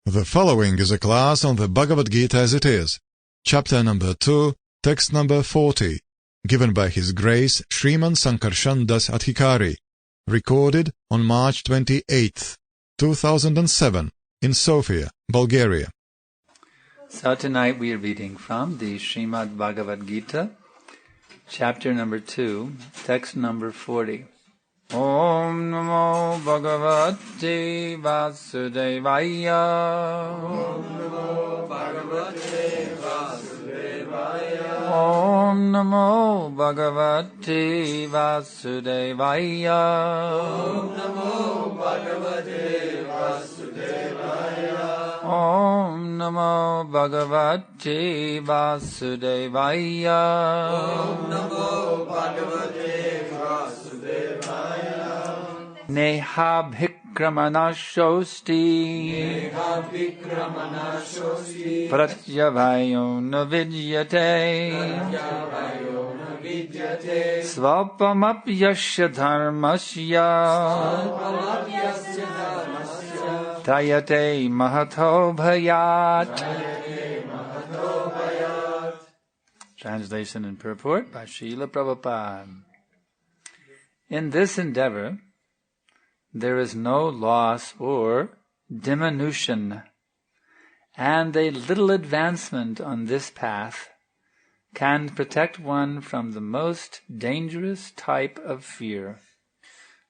The following is a class on the Bhagavad Gita as it is, chapter number 2, text number 40, given by His Grace Sriman Sankarshan Das Adhikari, recorded on March 28, 2007, in Sofia, Bulgaria. So tonight we are reading from the Srimad Bhagavad Gita, chapter number 2, text number 40. Om Namo Bhagavate Vasudevaya. Om Namo Bhagavate Vasudevaya. Om Namo Bhagavate Vasudevaya. Om Namo Bhagavate Vasudevaya. Om Namo Bhagavate Vasudevaya. Om Namo Bhagavate Vasudevaya. Neha bhikramana shosti. Neha vikramana shosti. Pratyavayo na vidyate. Pratyavayo na vidyate. Svapamapyasya dharmasya. Svapamapyasya dharmasya. Tayate mahato bhayat. Tayate mahato bhayat. Translation and purport by Srila Prabhupada. In this endeavor, there is no loss or diminution, and a little advancement on this path can protect one from the most dangerous type of fear.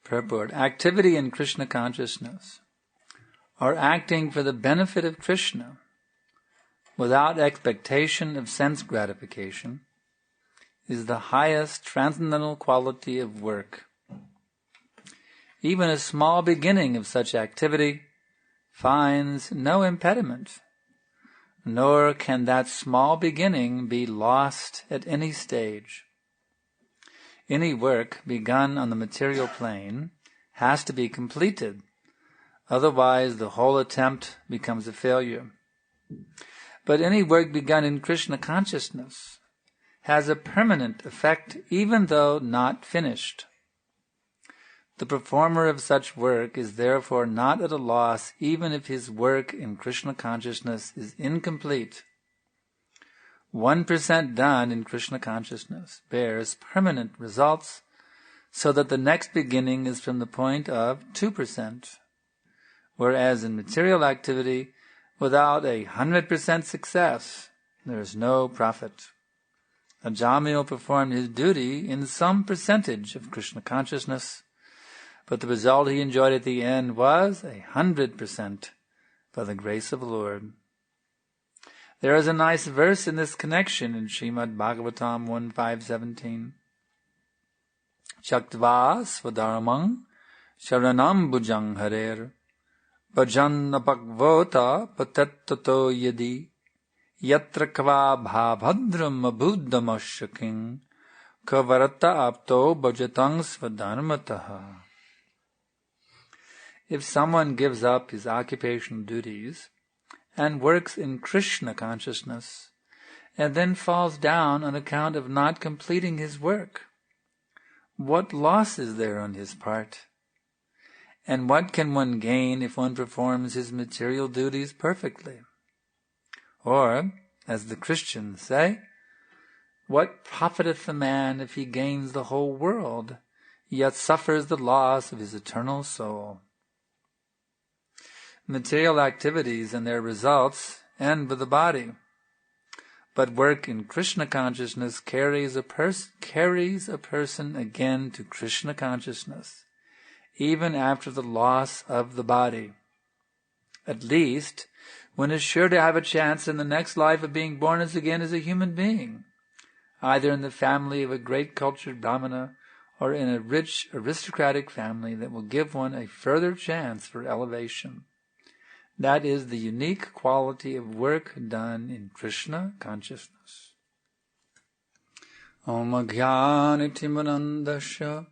Purport: activity in Krishna consciousness, or acting for the benefit of Krishna, without expectation of sense gratification, is the highest transcendental quality of work. Even a small beginning of such activity finds no impediment, nor can that small beginning be lost at any stage. Any work begun on the material plane has to be completed, otherwise the whole attempt becomes a failure. But any work begun in Krishna consciousness has a permanent effect even though not finished. The performer of such work is therefore not at a loss even if his work in Krishna consciousness is incomplete. 1% done in Krishna consciousness bears permanent results, so that the next beginning is from the point of 2%, whereas in material activity, without 100% success, there is no profit. A Jamil performed his duty in some percentage of Krishna consciousness, but the result he enjoyed at the end was 100% by the grace of the Lord. There is a nice verse in this connection in Srimad Bhagavatam 1.5.17. Chaktva svadharamang sharanam bhujang harer bhajan apakvota patattato yadi yatra kva bhavadram abhuddhamashaking kavarata apto bhajatang svadharmataha. If someone gives up his occupational duties and works in Krishna consciousness, and then falls down on account of not completing his work, what loss is there on his part? And what can one gain if one performs his material duties perfectly? Or, as the Christians say, what profiteth a man if he gains the whole world, yet suffers the loss of his eternal soul? Material activities and their results end with the body, but work in Krishna consciousness carries a person again to Krishna consciousness, even after the loss of the body. At least, one is sure to have a chance in the next life of being born again as a human being, either in the family of a great cultured brahmana or in a rich aristocratic family that will give one a further chance for elevation. That is the unique quality of work done in Krishna consciousness. Om Ajnanitimirandasya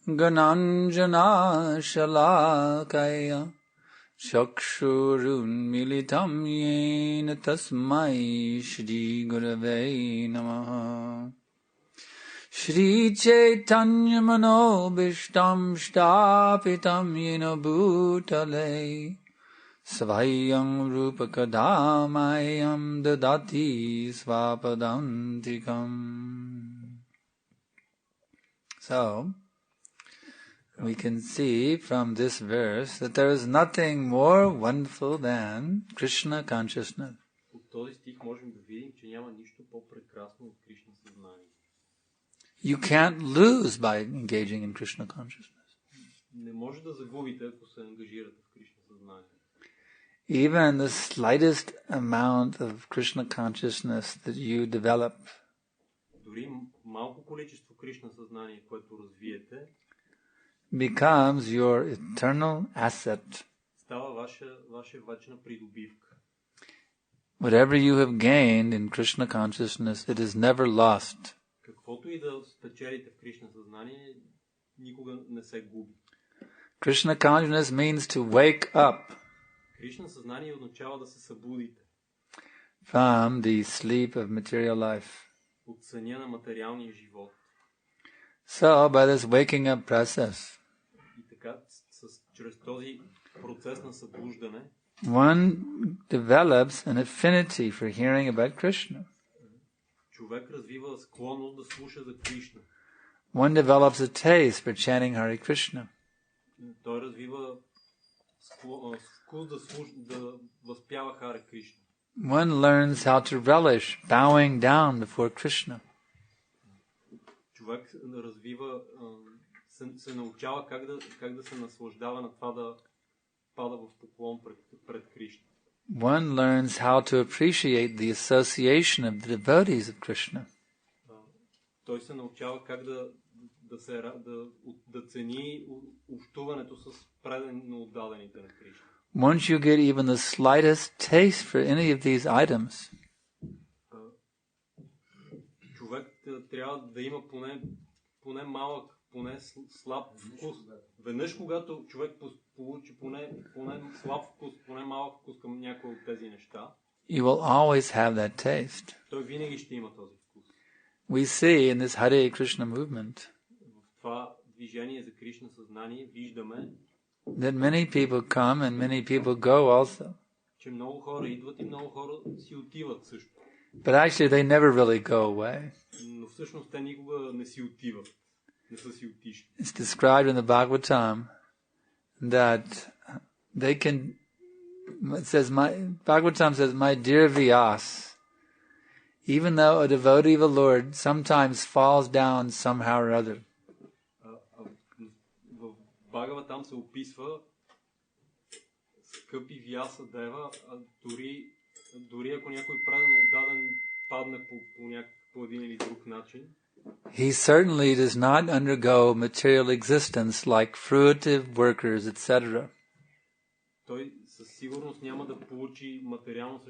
Gananjana Shalakaya Chakshurun Militam Yena Tasmai Shri Gurave Namaha. Shri Chaitanya Manobishtam Shtapitam Yena Bhutale Svayam rupakadamayam dadati svapadantikam. So, we can see from this verse that there is nothing more wonderful than Krishna consciousness. От този стих можем да видим, че няма нищо по-прекрасно от Кришна съзнание. You can't lose by engaging in Krishna consciousness. Не може да загубите, ако се ангажирате в Кришна съзнание. Even the slightest amount of Krishna consciousness that you develop Дори малко количество Кришна съзнание, което развиете, becomes your eternal asset. става ваша вечна придобивка. Whatever you have gained in Krishna consciousness, it is never lost. Каквото и да спечелите в Кришна съзнание, никога не се губи. Krishna consciousness means to wake up Кришна съзнание означава да се събудите from the sleep of material life. от съня на материалния живот. So, by this waking up process, И така, чрез този процес на събуждане, one develops an affinity for hearing about Krishna. човек развива склонност да слуша за Кришна. One develops a taste for chanting Hare Krishna. Той развива вкус да възпява Харе Кришна. One learns how to relish bowing down before Krishna. Човек развива, се научава как да се наслаждава на това да пада в поклон пред Кришна. One learns how to appreciate the association of the devotees of Krishna. Той се научава как да цени общуването с предано отдадените на Кришна. Once you get even the slightest taste for any of these items, човек трябва да има поне малък, поне слаб вкус. Веднъж, когато човек получи поне слаб вкус, поне малък вкус към някои от тези неща, you will always have that taste. той винаги ще има този вкус. We see in this Hare Krishna movement В това движение за Кришна съзнание виждаме, that many people come and many people go also. че много хора идват и много хора си отиват също. But actually they never really go away. Но всъщност те никога не си отиват. Не са си отишли. It's described in the Bhagavatam that they can, Bhagavatam says, my dear Vyas, even though a devotee of the Lord sometimes falls down somehow or other. В Бхагаватам се описва скъпи Вяса Дева, дори ако някой предано отдаден падне по един или друг начин, he certainly does not undergo material existence like fruitive workers, etc. Той със сигурност няма да получи материално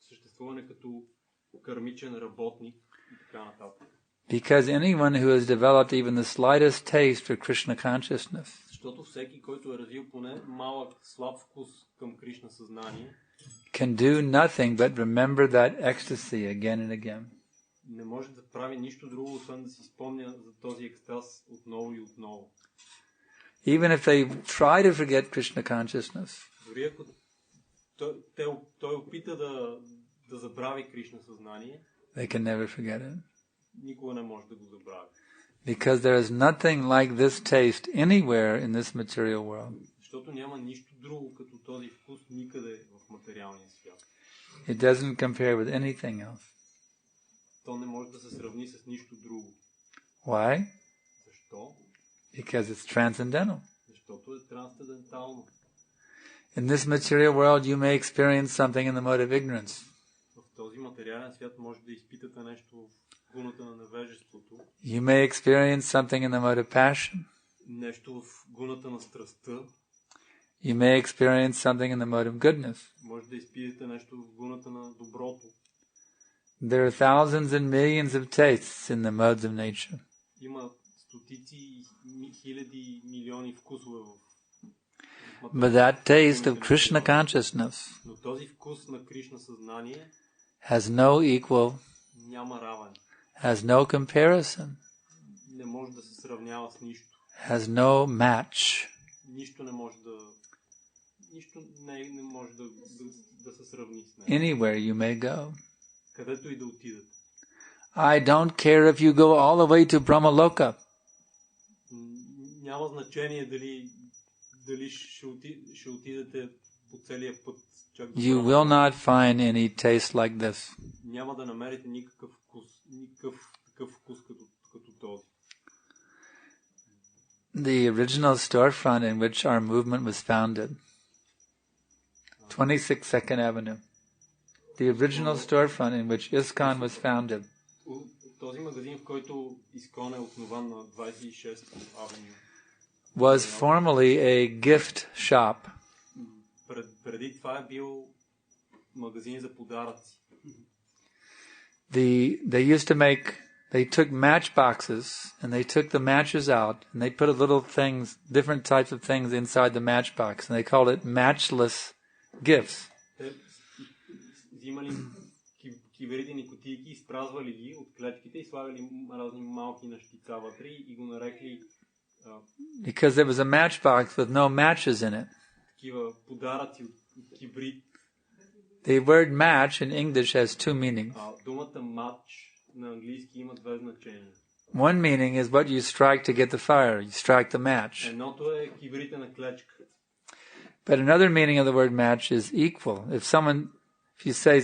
съществуване като кармичен работник и така нататък. Because anyone who has developed even the slightest taste for Krishna consciousness Защото всеки, който е развил поне малък, слаб вкус към Кришна съзнание, can do nothing but remember that ecstasy again and again. Не може да прави нищо друго, освен да си спомня за този екстаз отново и отново. Even if they try to forget Krishna consciousness, Дори ако той опита да забрави Кришна съзнание, they can never forget it. Никога не може да го забрави. Because there is nothing like this taste anywhere in this material world. Защото няма нищо друго като този вкус никъде в материалния свят. It doesn't compare with anything else. То не може да се сравни с нищо друго. Why? Защо? Because it's transcendental. Защото е трансцендентално. In this material world you may experience something in the mode of ignorance. В този материален свят може да изпитате нещо в гуната на невежеството. You may experience something in the mode of passion. Нещо в гуната на страстта. You may experience something in the mode of goodness. Може да изпитате нещо в гуната на доброто. There are thousands and millions of tastes in the modes of nature. Има стотици, хиляди, милиони вкусове в But that taste of Krishna consciousness но този вкус на Кришна съзнание has no equal, няма равен. has no comparison, Не може да се сравнява с нищо. has no match. Нищо не може нищо не може да се сравни с него. Anywhere you may go. Където и да отидат. I don't care if you go all the way to Brahmaloka. Няма значение дали ще отидете по целия път. You will not find any taste like this. Няма да намерите никакъв вкус като този. The original storefront in which our movement was founded, 26 Second Avenue. The original storefront in which ISKCON was founded. Този магазин, в който ISKCON е основан на 26 Avenue, was formerly a gift shop. Преди това е бил магазин за подаръци. They took matchboxes and they took the matches out and they put different types of things inside the matchbox and they called it matchless gifts. Взимали кибридени кутийки, изпразвали ги от клетките и слагали разни малки нещица вътре и го нарекли because there was a matchbox with no matches in it. Такива подаръци от кибрид. The word match in English has two meanings. Думата матч на английски има две значения. One meaning is what you strike to get the fire. You strike the match. Едното е кибритена клечка. But another meaning of the word match is equal. If you say,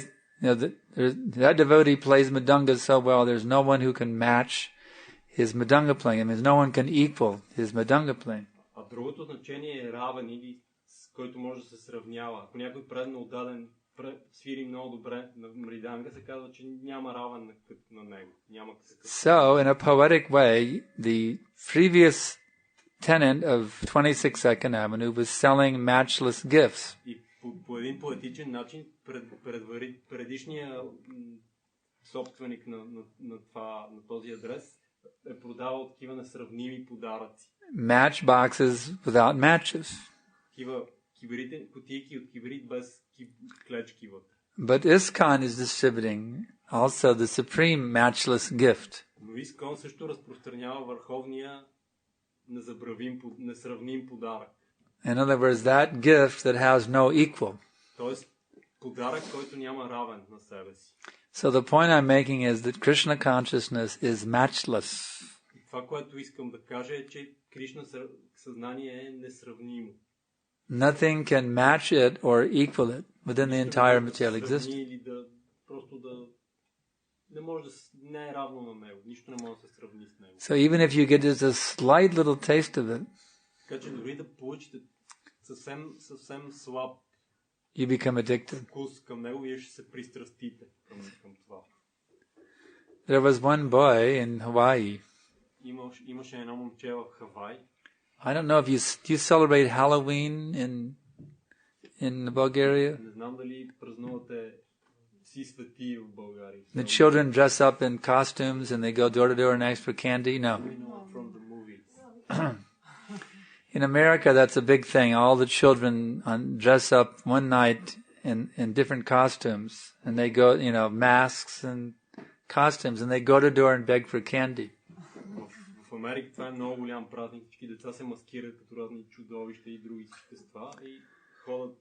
that devotee plays Madanga so well, there's no one who can match his Madanga playing. It means no one can equal his Madanga playing. А другото значение е равен или с който може да се сравнява. Ако някой предно отдаден свири много добре на мриданга, се казва, че няма равен на него. So, in a poetic way, the previous tenant of 26 Second Avenue was selling matchless gifts. И по един поетичен начин предишния собственик на този адрес е продавал такива несравними подаръци. Matchboxes without matches. Такива кутийки от кибрид без клечки вътре. But ISKCON is distributing also the supreme matchless gift. Но ISKCON също разпространява върховния несравним подарък. In other words, that gift that has no equal. Тоест подарък, който няма равен на себе си. So the point I'm making is that Krishna consciousness is matchless. Това, което искам да кажа е, че Кришна съзнание е несравнимо. Nothing can match it or equal it within the entire material existence. So even if you get just a slight little taste of it, you become addicted. There was one boy in Hawaii. I don't know if you celebrate Halloween in Bulgaria. The children dress up in costumes and they go door to door and ask for candy. No. From the movies. In America, that's a big thing. All the children dress up one night in different costumes, and they go, masks and costumes, and they go to door and beg for candy. В Америка това е много голям празник. Всички деца се маскират като разни чудовища и други същества и ходят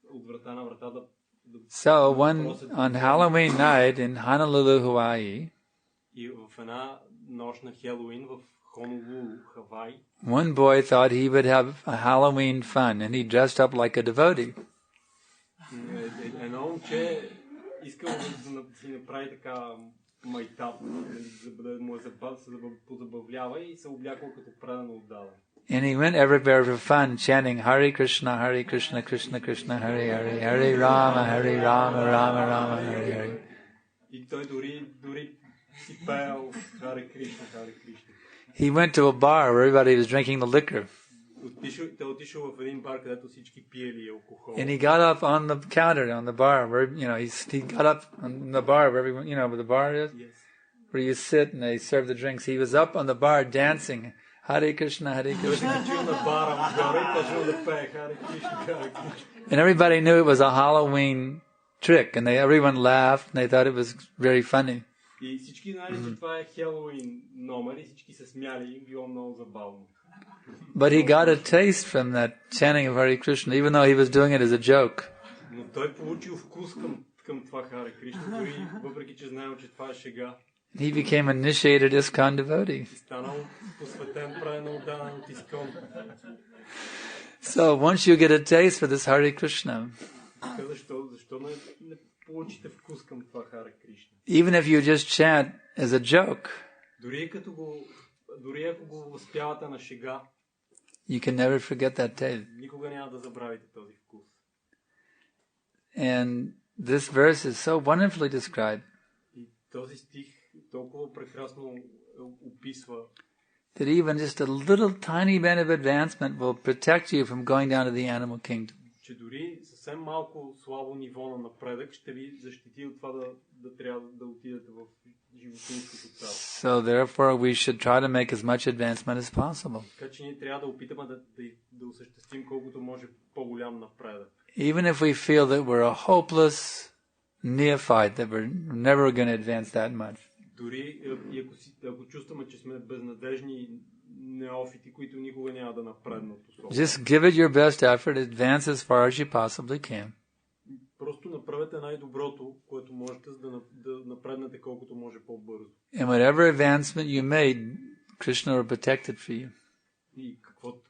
от врата на врата да So on Halloween night in Honolulu, Hawaii, и в една нощ на Хелоуин в Honolulu, Hawaii, one boy thought he would have a Halloween fun and he dressed up like a devotee. Едно момче искал да си направи така майтап, да му се позабавлява и се облякал като предано отдаване. And he went everywhere for fun, chanting Hare Krishna, Krishna Krishna, Hare Hare, Hare Rama, Rama Rama, Hare Hare. И той дори си пеел Hare Krishna. He went to a bar where everybody was drinking the liquor. Той отишъл в един бар, където всички пиели алкохол. And he got up on the counter on the bar where he got up on the bar where everyone where the bar is, yes, where you sit and they serve the drinks. He was up on the bar dancing. Hare Krishna. And everybody knew it was a Halloween trick, and everyone laughed, and they thought it was very funny. И всички знаели, че това е Хелоуин номер и всички се смяли и било много забавно. But he got a taste from that chanting of Hare Krishna, even though he was doing it as a joke. Но той получил вкус към това Харе Кришна, дори въпреки че знаел, че това е шега. He became initiated ISKCON devotee. Станал посветен правилно отдаден от Искон. So once you get a taste for this Hare Krishna, защо не получите вкус към това Харе Кришна? Even if you just chant as a joke, дори ако го възпявате на шега, you can never forget that taste. Никога няма да забравите този вкус. And this verse is so wonderfully described. И този стих толкова прекрасно описва, that even just a little tiny bit of advancement will protect you from going down to the animal kingdom. Че дори съвсем малко слабо ниво на напредък ще ви защити от това да трябва да отидете в животинското царство. So therefore we should try to make as much advancement as possible. Така че ние трябва да опитаме да осъществим колкото може по-голям напредък. Even if we feel that we're a hopeless neophyte, that we're never going to advance that much. Дори ако чувстваме, че сме безнадежни неофити, които никога няма да напреднат особено. Just give it your best effort, advance as far as you possibly can. Просто направете най-доброто, което можете, за да напреднете колкото може по-бързо. And whatever advancement you made, Krishna will protect it for you. И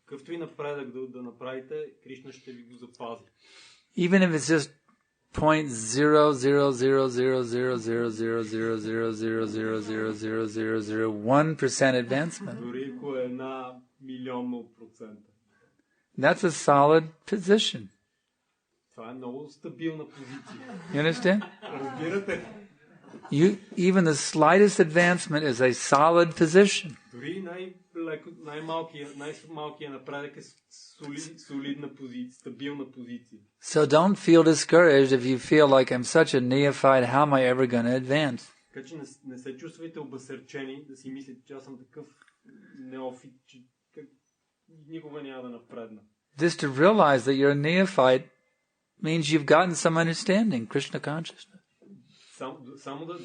какъвто и напредък да направите, Кришна ще ви го запази. Even if it's just 0.000000000000001% advancement. Дори ако е 1,000,000%. That's a solid position. Това е много стабилна позиция. You understand? Разбирате? Even the slightest advancement is a solid position. Дори най-малкият напредък е солидна позиция, стабилна позиция. So don't feel discouraged if you feel like I'm such a neophyte, how am I ever going to advance? Така че не се чувствайте обесърчени да си мислите, че аз съм такъв неофит, че никога няма да напредна. Just to realize that you're a neophyte means you've gotten some understanding, Krishna consciousness.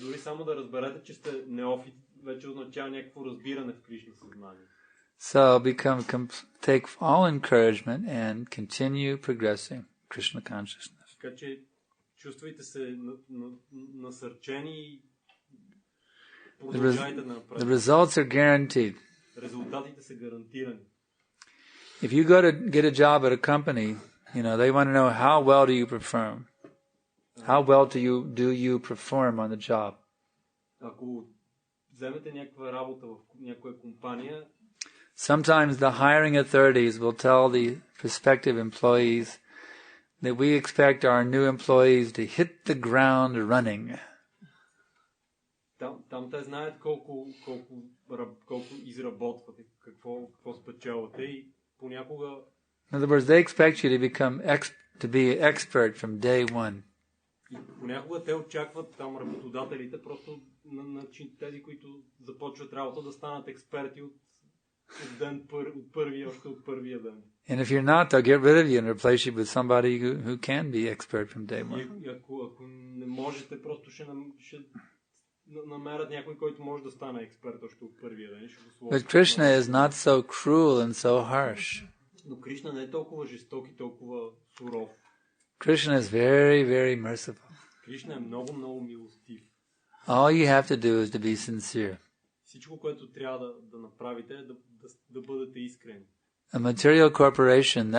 Дори само да разберете, че сте неофит, вече означава някакво разбиране в Кришна съзнание. So take all encouragement and continue progressing Krishna consciousness. Така че чувствайте се насърчени и продължайте да напред. The results are guaranteed. Резултатите са гарантирани. If you go to get a job at a company, they want to know how well do you perform. How well do you perform on the job? Ако вземете някаква работа в някоя компания, sometimes the hiring authorities will tell the prospective employees that we expect our new employees to hit the ground running. Там те знаят колко изработвате, какво спечелвате и понякога. In other words, they expect you to be expert from day one. И понякога те очакват там работодателите просто на тези, които започват работа, да станат експерти от първия ден. And if you're not, they'll get rid of you and replace you with somebody who can be expert from day one. И ако не можете, просто ще намерят някой, който може да стане експерт още от първия ден. But Krishna is not so cruel and so harsh. Но Кришна не е толкова жесток и толкова суров. Krishna is very, very merciful. Кришна е много, много милостив. All you have to do is to be sincere. Всичко, което трябва да направите, е да бъдете искрени. A material corporation,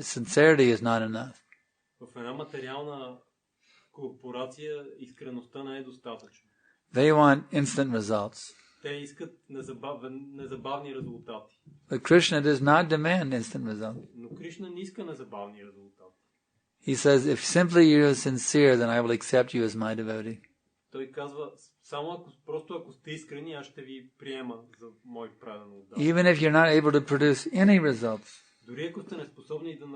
sincerity is not enough. В една материална корпорация искреността не е достатъчно. They want instant results. Те искат незабавни резултати. But Krishna does not demand instant results. Но Кришна не иска незабавни резултати. He says, if simply you are sincere, then I will accept you as my devotee. Той казва, просто ако сте искрени, аз ще ви приема за мой праведен отдаване. Even if you're not able to produce any results. Дори ако сте неспособни да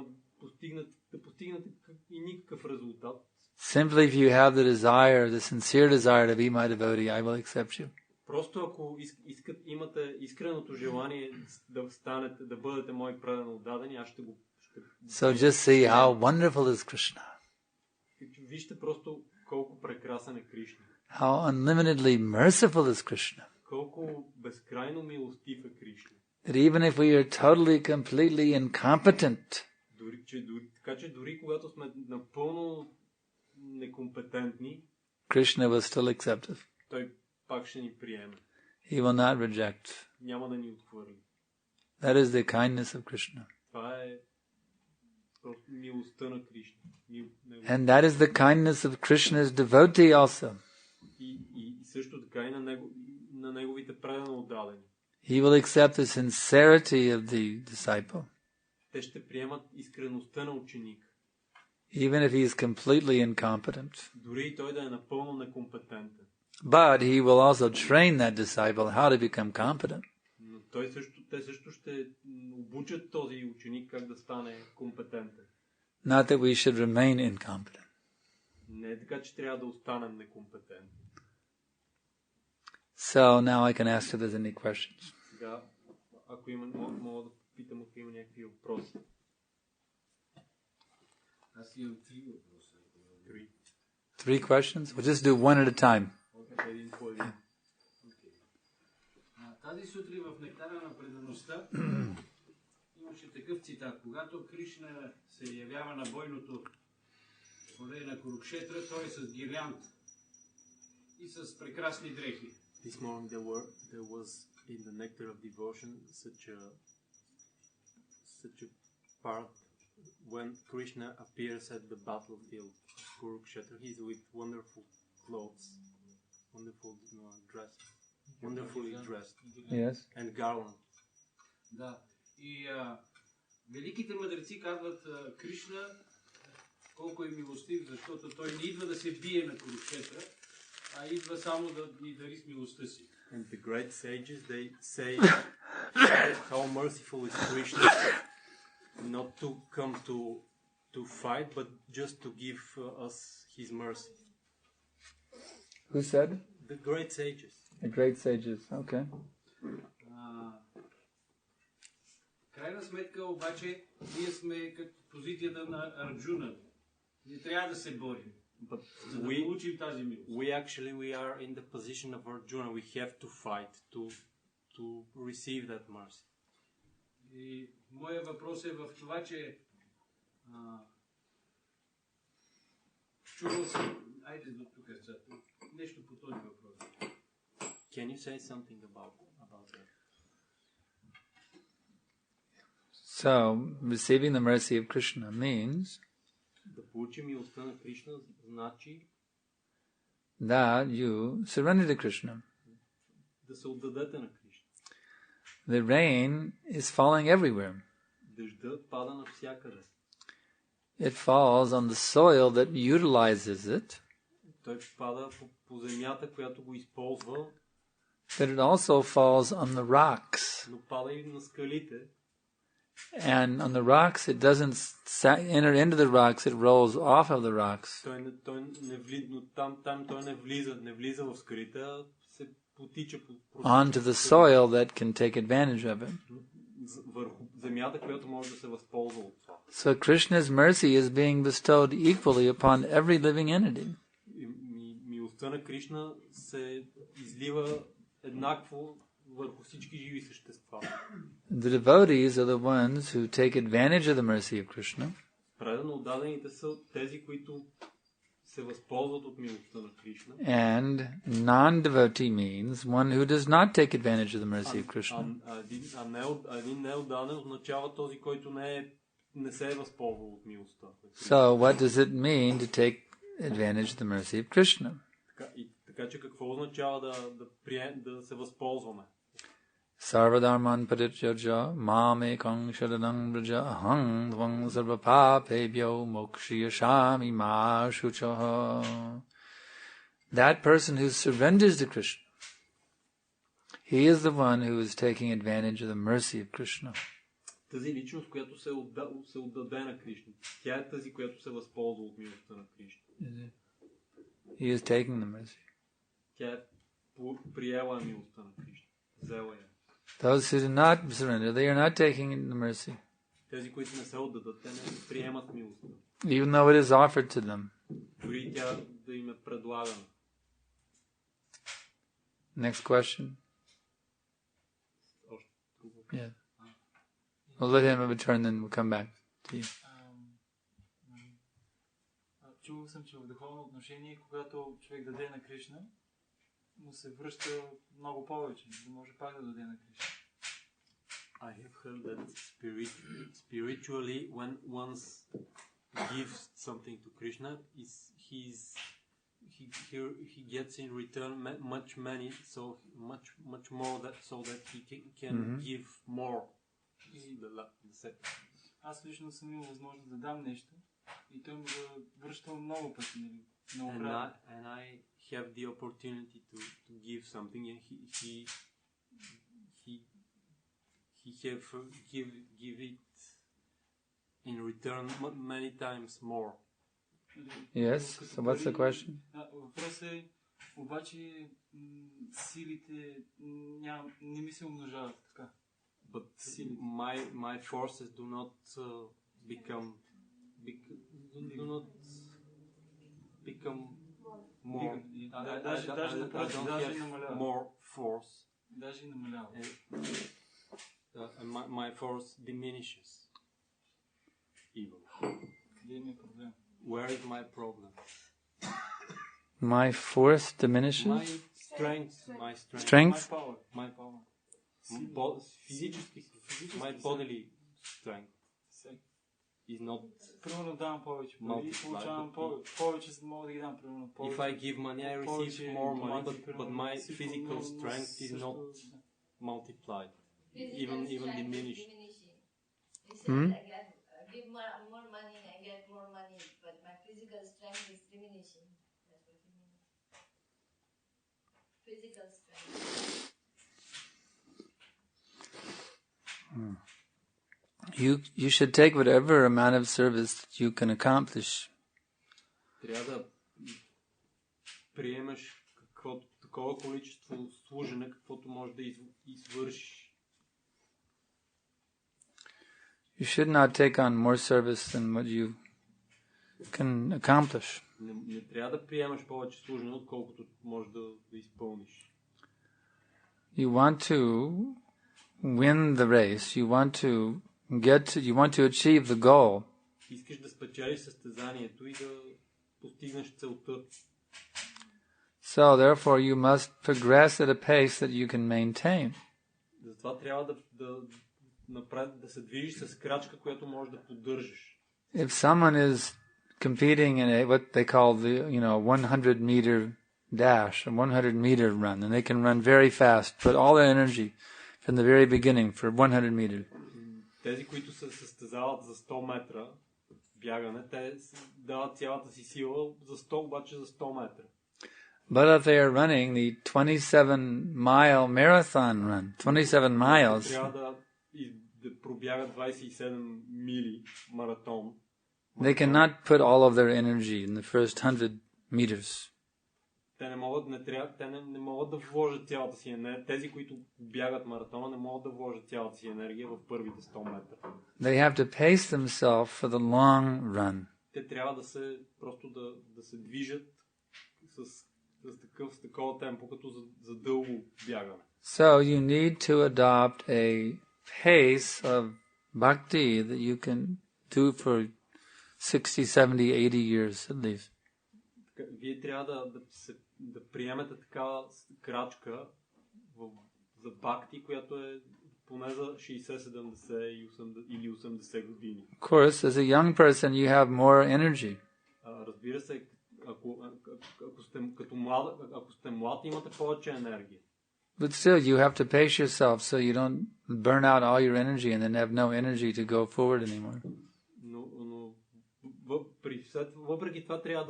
постигнете и никакъв резултат. Simply if you have the sincere desire to be my devotee, I will accept you. Просто ако имате искреното желание да бъдете мои праведен отдадени, аз ще го. So just see how wonderful is Krishna. Вижте просто колко прекрасен е Кришна. How unlimitedly merciful is Krishna. Колко безкрайно милостив е Кришна. that even if we are totally, completely incompetent, Така че дори когато сме напълно некомпетентни, Krishna will still accept us. той пак ще ни приеме. He will not reject. Няма да ни отхвърли. That is the kindness of Krishna. Това е просто милостта на Кришна. And that is the kindness of Krishna's devotee also. И също така и на неговите предано отдадени. He will accept the sincerity of the disciple. Те ще приемат искреността на ученика. Even if he is completely incompetent. Дори и той да е напълно некомпетентен. But he will also train that disciple how to become competent. Но те също ще обучат този ученик как да стане компетентен. Not that we should remain incompetent. Не е така, че трябва да останем некомпетентни. So now I can ask if there's any questions. Сега, ако има, мога да питам, ако има някакви въпроси. Аз имам 3 въпроса. 3 questions? We'll just do one at a time. Един по един. Тази сутрин в Нектара на предаността имаше такъв цитат. Когато Кришна се явява на бойното поле на Курукшетра, той е с гирлянд и с прекрасни дрехи. This morning there was in the nectar of devotion such a part when Krishna appears at the battlefield of Kurukshetra. He's with wonderful clothes, wonderfully dressed, Yes. and garland. Да. И великите мъдреци казват Кришна колко е милостив, защото той не идва да се бие на Курукшетра, а идва само да ни дари с милостта си. And the great sages, they say how merciful is Krishna, not to come to fight, but just to give us his mercy. Who said? The great sages. The great sages. Okay. Крайна сметка обаче ние сме като позицията на Арджуна. Не трябва да се борим. But за да получим тази милост. we are in the position of Arjuna. We have to fight to receive that mercy. И моя въпрос е в това, че чувал съм, айде до тук нещо по този въпрос. Can you say something about that? So, receiving the mercy of Krishna means Да получим милостта на Кришна значи that you surrender to Krishna. да се отдадете на Кришна. The rain is falling everywhere. Дъждът пада навсякъде. It falls on the soil that utilizes it, Той пада по земята, която го използва, but it also falls on the rocks. но пада и на скалите. And on the rocks, it doesn't enter into the rocks, it rolls off of the rocks. Той не влиза в скалите, а се потича onto the soil that can take advantage of it. върху земята, която може да се възползва от това. So Krishna's mercy is being bestowed equally upon every living entity. Милостта на Кришна се излива еднакво върху всички живи същества. The devotees are the ones who take advantage of the mercy of Krishna. Предано отдадените са тези, които се възползват от милостта на Кришна. And non-devotee means one who does not take advantage of the mercy of Krishna. Един неотдаден означава този, който не се е възползвал от милостта. So what does it mean to take advantage of the mercy of Krishna? Така че какво означава да се възползваме? Sarvadharman parityaja mamekam sharanam vraja aham tvang sarvapapebhyo mokshiyashami ma shuchaha. That person who surrenders to Krishna, he is the one who is taking advantage of the mercy of Krishna. Тази личност, която се отдаде на Кришна, тя е тази, която се възползва от милостта на Кришна. He is taking the mercy. Тя е приела милостта на Кришна. Взела я. Those who do not surrender, they are not taking the mercy. Тези, които не се отдадат, те не приемат милостта. Even though it is offered to them. Дори тя да им е предлагана. Next question. Yeah. We'll let him return, then we'll come back to you. Чувал съм, че в духовно отношение, когато човек даде на Кришна, му се връща много повече, за да може пак да даде на Кришна. I have heard that spiritually, when once gives something to Krishna, he gets in return much more so that he can give more. Аз лично съм имал възможност да дам нещо и той му го връщал много пъти, нали? And I have the opportunity to give something, and he have give it in return many times more. Yes. So what's the question? Въпросът е, обаче силите не ми се умножават така. But my forces do not become more. I don't have more force. Даже намалява. And my force diminishes. Even. Where is my problem? My force diminishes? My strength. Strength? My power. Physically, my bodily strength is not Примерно давам повече пари, получавам повече, мога да ги дам примерно повече. If I give money, I receive more money, but my physical strength is not multiplied, even diminished. I give more money, I get more money, but my physical strength is diminishing. That's what you mean. Physical strength. You should take whatever amount of service that you can accomplish. Трябва да приемаш такова количество служене, каквото можеш да извършиш. You should not take on more service than what you can accomplish. Не трябва да приемаш повече служене, отколкото можеш да изпълниш. You want to win the race. You want to achieve the goal. Искаш да спечелиш състезанието и да постигнеш целта. So therefore you must progress at a pace that you can maintain. Затова трябва да се движиш с крачка, която можеш да поддържаш. If someone is competing in what they call the 100-meter dash, a 100-meter run, and they can run very fast, put all their energy from the very beginning for 100 meters. Тези, които се състезават за 100 метра бягане, те дават цялата си сила за 100, обаче за 100 метра. But if they are running the 27-mile marathon run, 27 miles, трябва да пробягат 27 мили маратон. They cannot put all of their energy in the first 100 meters. Те не могат да вложат цялата си енергия. Тези, които бягат маратона, не могат да вложат цялата си енергия в първите 100 метра. They have to pace themselves for the long run. Те трябва да се движат с такова темпо, като за дълго бягане. So you need to adopt a pace of bhakti that you can do for 60, 70, 80 years at least. Вие трябва да приемете такава крачка за бхакти, която е поне за 60, 70 или 80 години. Of course, as a young person, you have more energy. Разбира се, ако сте млад, имате повече енергия. But still, you have to pace yourself so you don't burn out all your energy and then have no energy to go forward anymore. Но въпреки това трябва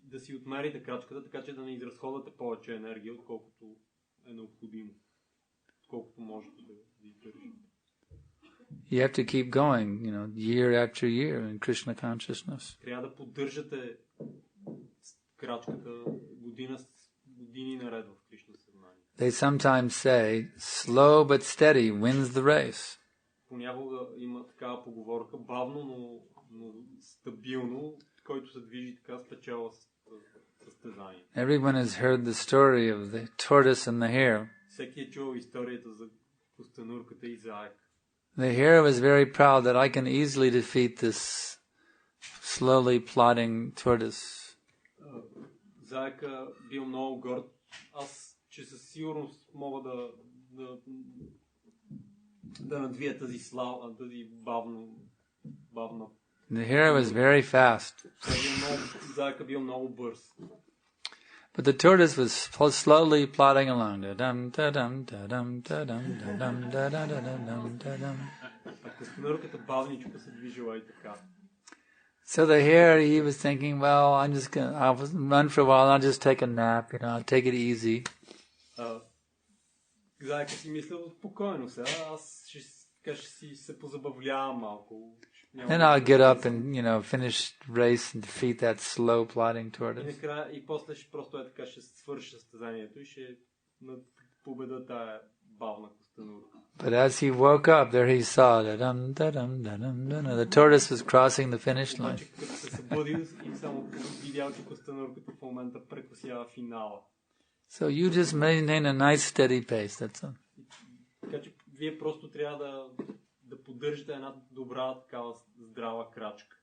да си отмерите крачката, така че да не изразходвате повече енергия, отколкото е необходимо. Отколкото можете да издържите. You have to keep going, year after year in Krishna consciousness. Трябва да поддържате крачката години наред в Кришна съзнание. They sometimes say, slow but steady wins the race. Понякога има такава поговорка, бавно, но стабилно, който се движи така, спечела състезание. Everyone has heard the story of the tortoise and the hare. Всеки е чувал историята за костенурката и заек. The hare was very proud that I can easily defeat this slowly plodding tortoise. Заека бил много горд. Аз, че със сигурност мога да надвия тази бавна. The hare was very fast. Заека бил много бърз. But the tortoise was slowly plodding along. Костенурката бавничко се движила и така. So the hare, he was thinking, well, I'll run for a while, I'll just take a nap, I'll take it easy. Заека си мислил спокойно сега, аз ще си се позабавлявам малко. Then I'll get up and, finish the race and defeat that slow plodding tortoise. И после просто така ще свърши състезанието и ще победа тая бавна костенурка. But as he woke up, there he saw the tortoise was crossing the finish line. Като се събудил и само видял, че костенурката в момента прекосява финала. So you just maintain a nice steady pace, that's all. Така че вие просто трябва да поддържате една добра такава здрава крачка.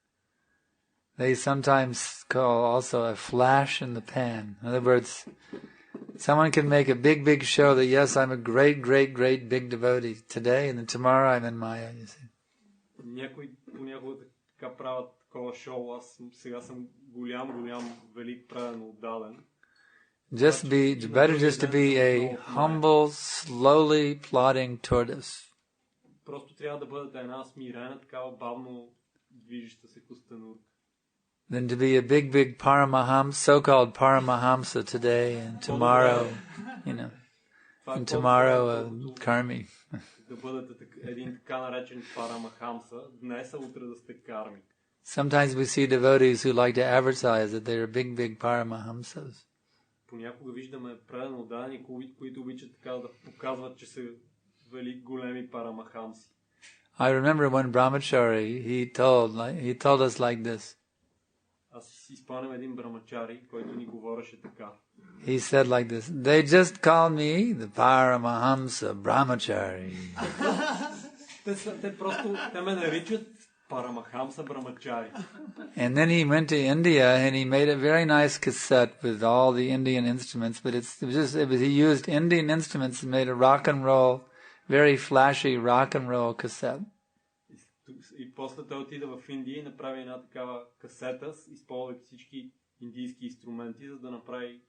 They sometimes call also a flash in the pan. In other words, someone can make a big show that yes, I'm a great big devotee today, and then tomorrow I'm in Maya, you see. Някой понякога така правят такова шоу, аз сега съм голям, велик, правен, отдален. Better just to be a humble, slowly plodding tortoise. Просто трябва да бъдете една смирена, такава бавно движеща се костенурка. Than to be a big Paramahamsa, so-called Paramahamsa today and tomorrow, and tomorrow a karmi. Да бъдете един така наречен Парамахамса, днес, а утре да сте карми. Sometimes we see devotees who like to advertise that they are big Paramahamsas. Понякога виждаме предано отдадени, които обичат така да показват, че са велики големи парамахамси. I remember one brahmachari, he told us like this. Аз си спомням един брамачари, който ни говореше така. He said like this, they just call me the Paramahamsa Brahmachari. те ме наричат Paramahamsa Brahmachari. And then he went to India and he made a very nice cassette with all the Indian instruments, but he used Indian instruments and made a rock and roll, very flashy rock and roll cassette. И после той отида в Индия и направи една такава касета, използвайки всички индийски инструменти, за да направи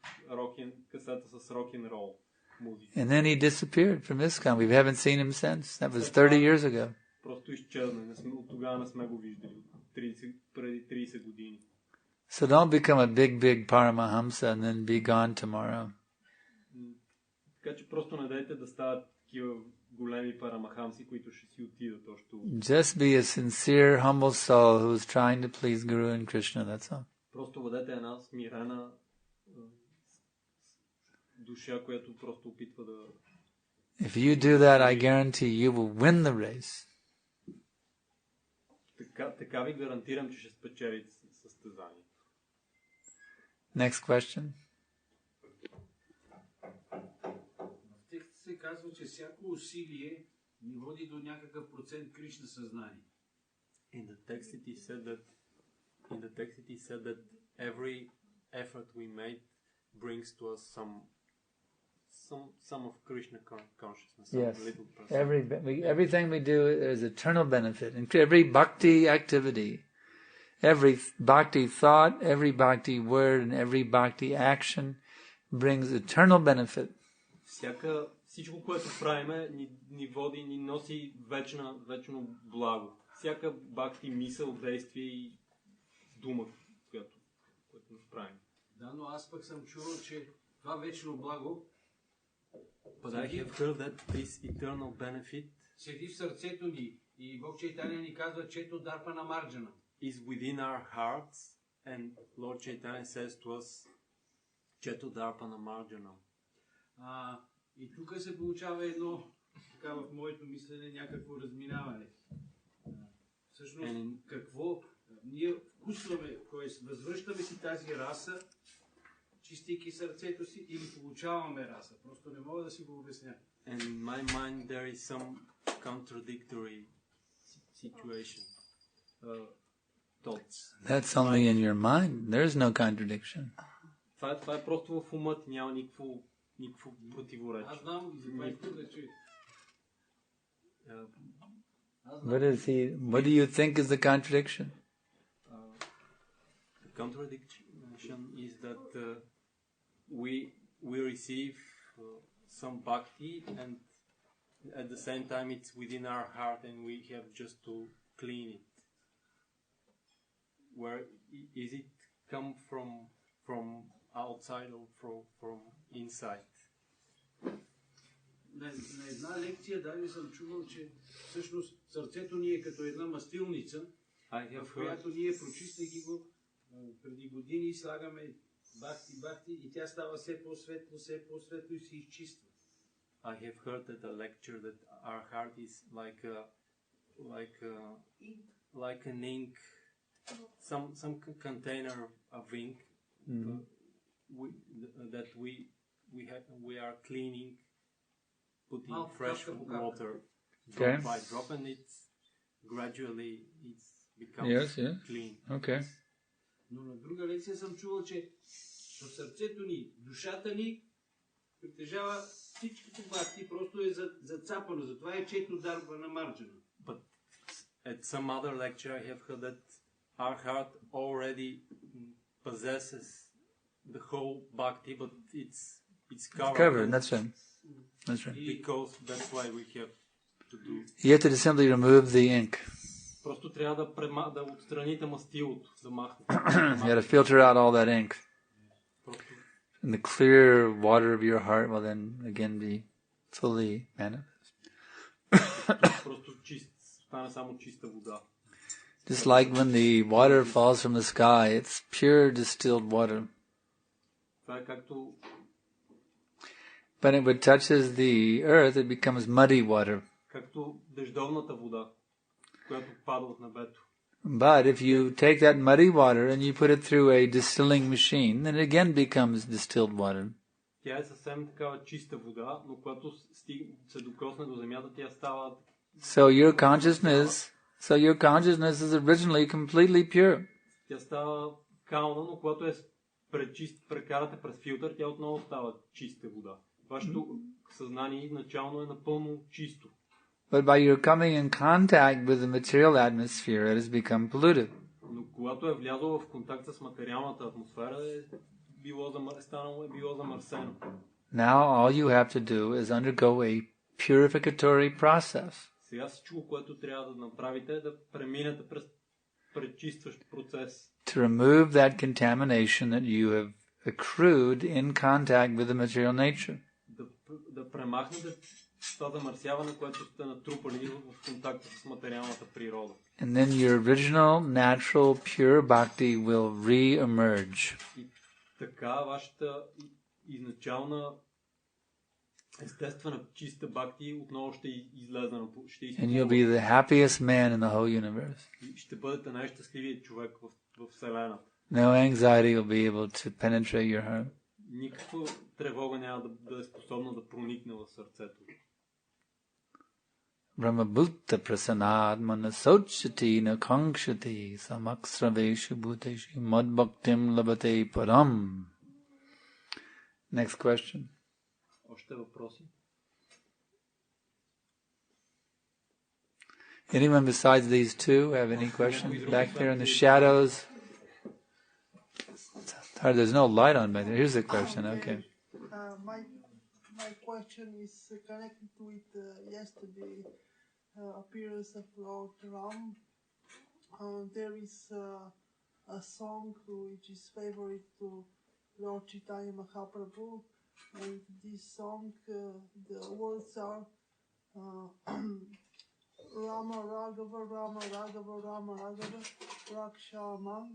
касета с рок-н-рол музика. And then he disappeared from ISKCON. We haven't seen him since. That was 30 years ago. Просто изчезна. От тогава не сме го виждали. Преди 30 години. So don't become a big Paramahamsa and then be gone tomorrow. Така че просто не дайте да стават такива големи парамахамси, които ще си отидат още. Just be a sincere, humble soul who is trying to please Guru and Krishna, that's all. Просто бъдете една смирена душа, която просто опитва да... If you do that, I guarantee you will win the race. Така ви гарантирам, че ще спечелите състезанието. Next question. В текста се казва, че всяко усилие ни води до някакъв процент Кришна съзнание. In the text it is said that every effort we made brings to us some of Krishna consciousness. Yes. Little percent. Everything we do is eternal benefit. And every bhakti activity, every bhakti thought, every bhakti word, and every bhakti action brings eternal benefit. Всичко, което правиме, ни води, ни носи вечно благо. Всяка бхакти мисъл, действие и дума, която правим. Да, но аз пък съм чувал, че това вечно благо But I have heard that this eternal benefit седи в сърцето ни и Бог Чайтания ни казва, чето дарпа на марджана. Is within our hearts and Lord Chaitanya says to us, чето дарпа на марджана. И тук се получава едно, така в моето мислене, някакво разминаване. Всъщност, какво ние вкусваме, т.е. възвръщаме си тази раса чистейки сърцето си, или получаваме раса. Просто не мога да си го обясня. And in my mind there is some contradictory situation, thoughts. That's only in your mind. There's no contradiction. Това е просто в умът, няма никакво противоречие. Аз знам, затова искам да чуя. What do you think is the contradiction? The contradiction is that we receive some bhakti, and at the same time it's within our heart, and we have just to clean it. Where is it come from outside or from inside? На една лекция даже съм чувал, че всъщност сърцето ни е като една мастилница, в която ние, прочиствайки го, преди години слагаме бахти и тя става все по-светло и се изчиства. I have heard at a lecture that our heart is like an ink, some container of ink that we are cleaning, putting fresh water drop by drop, and it's gradually becomes clean. Okay. Но на друга лекция съм чувал, че в сърцето ни, душата ни притежава всичките бхакти, просто е зацапано, затова е чето дарба на марджана. But at some other lecture I have heard that our heart already possesses the whole bhakti, but it's covered. That's right. That's right. Because that's why we have to do. You have to simply remove the ink. Просто трябва да отстраните мастилото, да махнете. You have to filter out all that ink. And the clear water of your heart will then again be fully manifest. Просто стане само чиста вода. Just like when the water falls from the sky, it's pure distilled water. Това е както But when it touches the earth, it becomes muddy water. Както дъждовната вода, която пада от небето. But if you take that muddy water and you put it through a distilling machine, then it again becomes distilled water. Тя е съвсем такава чиста вода, но когато се докосне до земята, тя става. So your consciousness is originally completely pure. Тя става кална, но когато прекарате през филтър, тя отново става чиста вода. Вашето съзнание изначално е напълно чисто. But by your coming in contact with the material atmosphere, it has become polluted. Но когато е влязло в контакт с материалната атмосфера, е било замърсено. Now all you have to do is undergo a purificatory process. Сега всичко, което трябва да направите, е да преминете през пречистващ процес. To remove that contamination that you have accrued in contact with the material nature. Да премахнете това замърсяване, което сте натрупали в контакт с материалната природа. And then your original, natural, pure bhakti will re-emerge. И така вашата изначална, естествена, чиста бхакти отново ще излезе на And you'll be the happiest man in the whole universe. И ще бъдете най-щастливият човек в Вселената. No anxiety will be able to penetrate your heart. Никаква тревога няма да е способна да проникне в сърцето. Brahmabhutta prasanad manasochati nakangshati samaksraveshu bhuteshi madbhaktim labate param. Next question. Още въпроси? Anyone besides these two have any questions? Back there in the shadows. There's no light on back there. Here's the question. Okay. My question is connected with yesterday appearance of Lord Ram. There is a song which is favorite to Lord Chaitanya Mahaprabhu, and this song, the words are Rama Raghava, Rama Raghava, Rama Raghava, Rakshaman,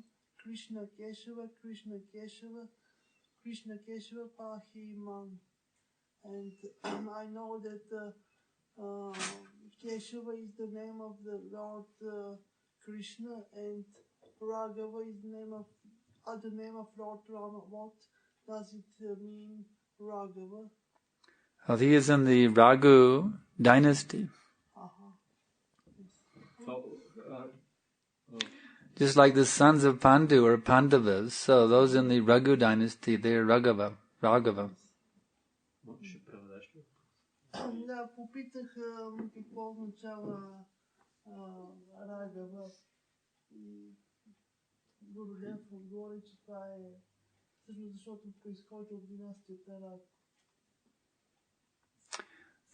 Krishna Keshava, Krishna Keshava, Krishna Keshava Pahiman. And I know that Keshava is the name of the Lord Krishna, and Raghava is the name of Lord Rama. What does it mean Raghava? Well, he is in the Raghu dynasty. Just like the sons of Pandu or Pandavas, so those in the Raghu dynasty, they are Raghava. Да, попитах какво означава Рагава и Гурудев отговори, че това е всъщност защото произхожда от династията Раг.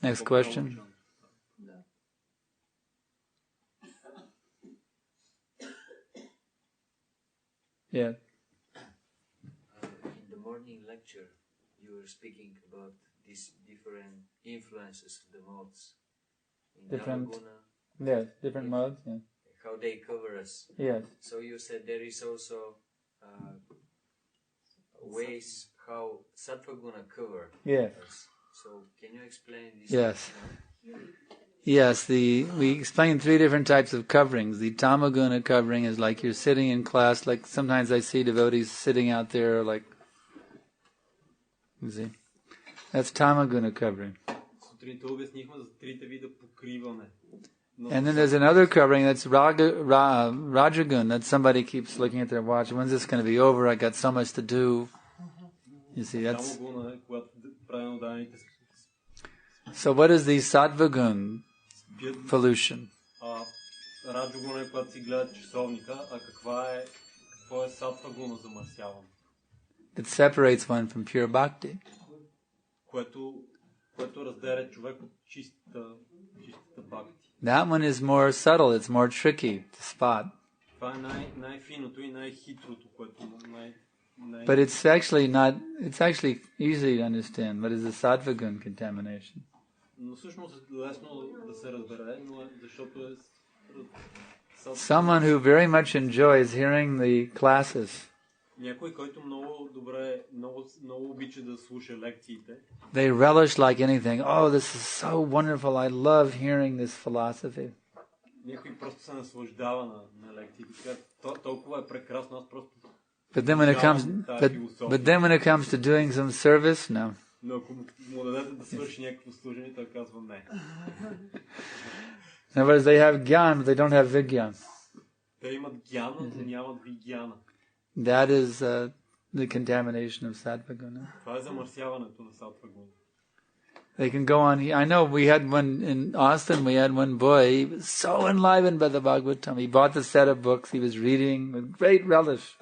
Next question. Да. Yeah. In the morning lecture, you were speaking about these different influences of the modes. Different. Navaguna, Yes, different modes. Yeah. how they cover us. Yes. So you said there is also ways how sattva guna cover Yes. us. So can you explain this? Yes. Yes, we explain 3 different types of coverings. The tamaguna covering is like you're sitting in class, like sometimes I see devotees sitting out there like, you see, that's tamaguna covering. And then there's another covering that's rajagun, that somebody keeps looking at their watch. When's this going to be over? I got so much to do. You see, that's... So what is the sattva-gun pollution? Раджогуна е когато си гледат часовника, а какво е сатва-гуна замърсяване? It separates one from pure bhakti. Което разделя човек от чистата бхакти. That one is more subtle, it's more tricky to spot. Това е най-финото и най-хитрото, което But it's actually easy to understand. What is the sattva-gun contamination? Но всъщност е лесно да се разбере, но защото е... Someone who very much enjoys hearing the classes. Някой, който много добре, много обича да слуша лекциите. They relish like anything. Oh, this is so wonderful. I love hearing this philosophy. Някой просто се наслаждава на лекциите. Толкова е прекрасно, аз просто... But then when it comes to doing some service, no. Но ако му дадете да свърши някакво служение, той казва не. In other words, they have gyan, but they don't have vigyan. Те имат гяна, но нямат вигяна. That is the contamination of sattva-guna. Това е замърсяването на сатва-гуна. They can go on. I know we had one in Austin. We had one boy. He was so enlivened by the Bhagavatam. He bought the set of books. He was reading with great relish.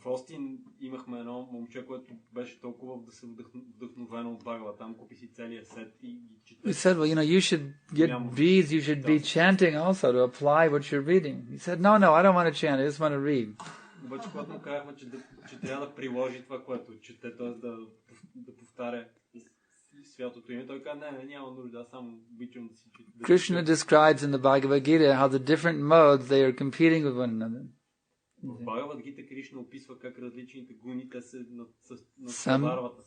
В Остин имахме едно момче, което беше толкова вдъхновено от Бхагаватам. Купи си целия сет и ги чете. We said, well, you should get beads. You should be chanting also to apply what you're reading. He said, no, I don't want to chant. I just want to read. Обаче, когато му казахме, че трябва да приложи това, което чете, т.е. да повтаря святото име, той каза, не, няма нужда, аз само обичам да си чета. Krishna describes in the Bhagavad Gita how the different modes, they are competing with one another. В Бхагавад Гита Кришна описва как различните гуни те се надпреварват,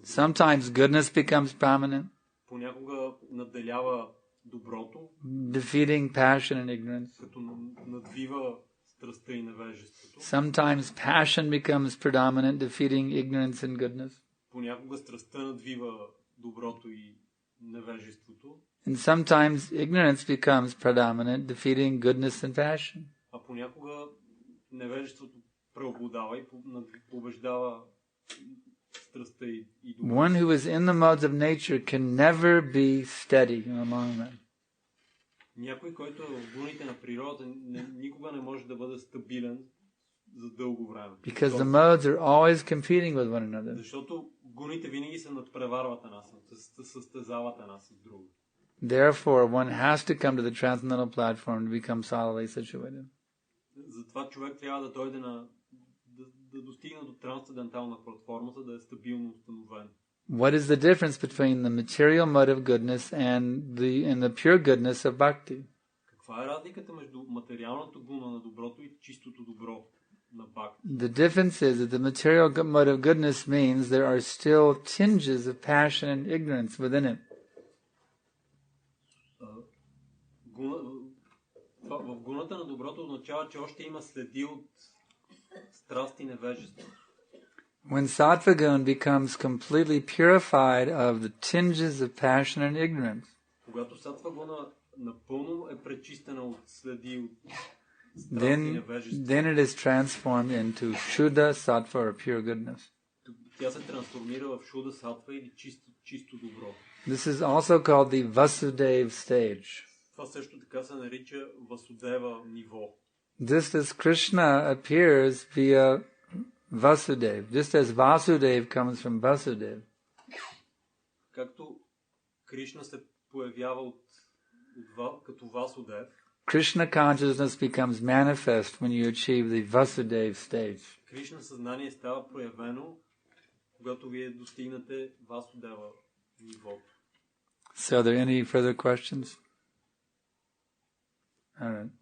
Sometimes goodness becomes prominent. Понякога надделява доброто, defeating passion and ignorance. Като надвива страстта и невежеството. Sometimes passion becomes predominant, defeating ignorance and goodness. Понякога страстта надвива доброто и невежеството. And sometimes ignorance becomes predominant, defeating goodness and passion. А понякога невежеството преобладава и побеждава страстта и доброто. One who is in the modes of nature can never be steady among them. Някой, който е в гуните на природата, никога не може да бъде стабилен за дълго време. Because the modes are always competing with one another. Защото гуните винаги се надпреварват се състезават една с друга. Therefore, one has to come to the transcendental platform to become solidly situated. Затова човек трябва да дойде да достигне до трансцендентална платформа, за да е стабилно установен. What is the difference between the material mode of goodness and the pure goodness of bhakti? Каква е разликата между материалното гуна на доброто и чистото добро на бхакти? The difference is that the material mode of goodness means there are still tinges of passion and ignorance within it. В гуната на доброто означава, че още има следи от страст и невежество. When sattva guna becomes completely purified of the tinges of passion and ignorance, когато сатва гуна напълно е пречистена от следи от страст и невежество, then it is transformed into Shuddha Sattva or pure goodness. тя се трансформира в шуда сатва или чисто добро. This is also called the Vasudeva stage. Това също така се нарича Васудева ниво. Just as Krishna appears via Vasudeva, just as Vasudeva comes from Vasudeva. Както Кришна се появява като Васудев, Krishna consciousness becomes manifest when you achieve the Vasudeva stage. Кришна съзнание става проявено, когато вие достигнете Васудева нивото. So are there any further questions? All right.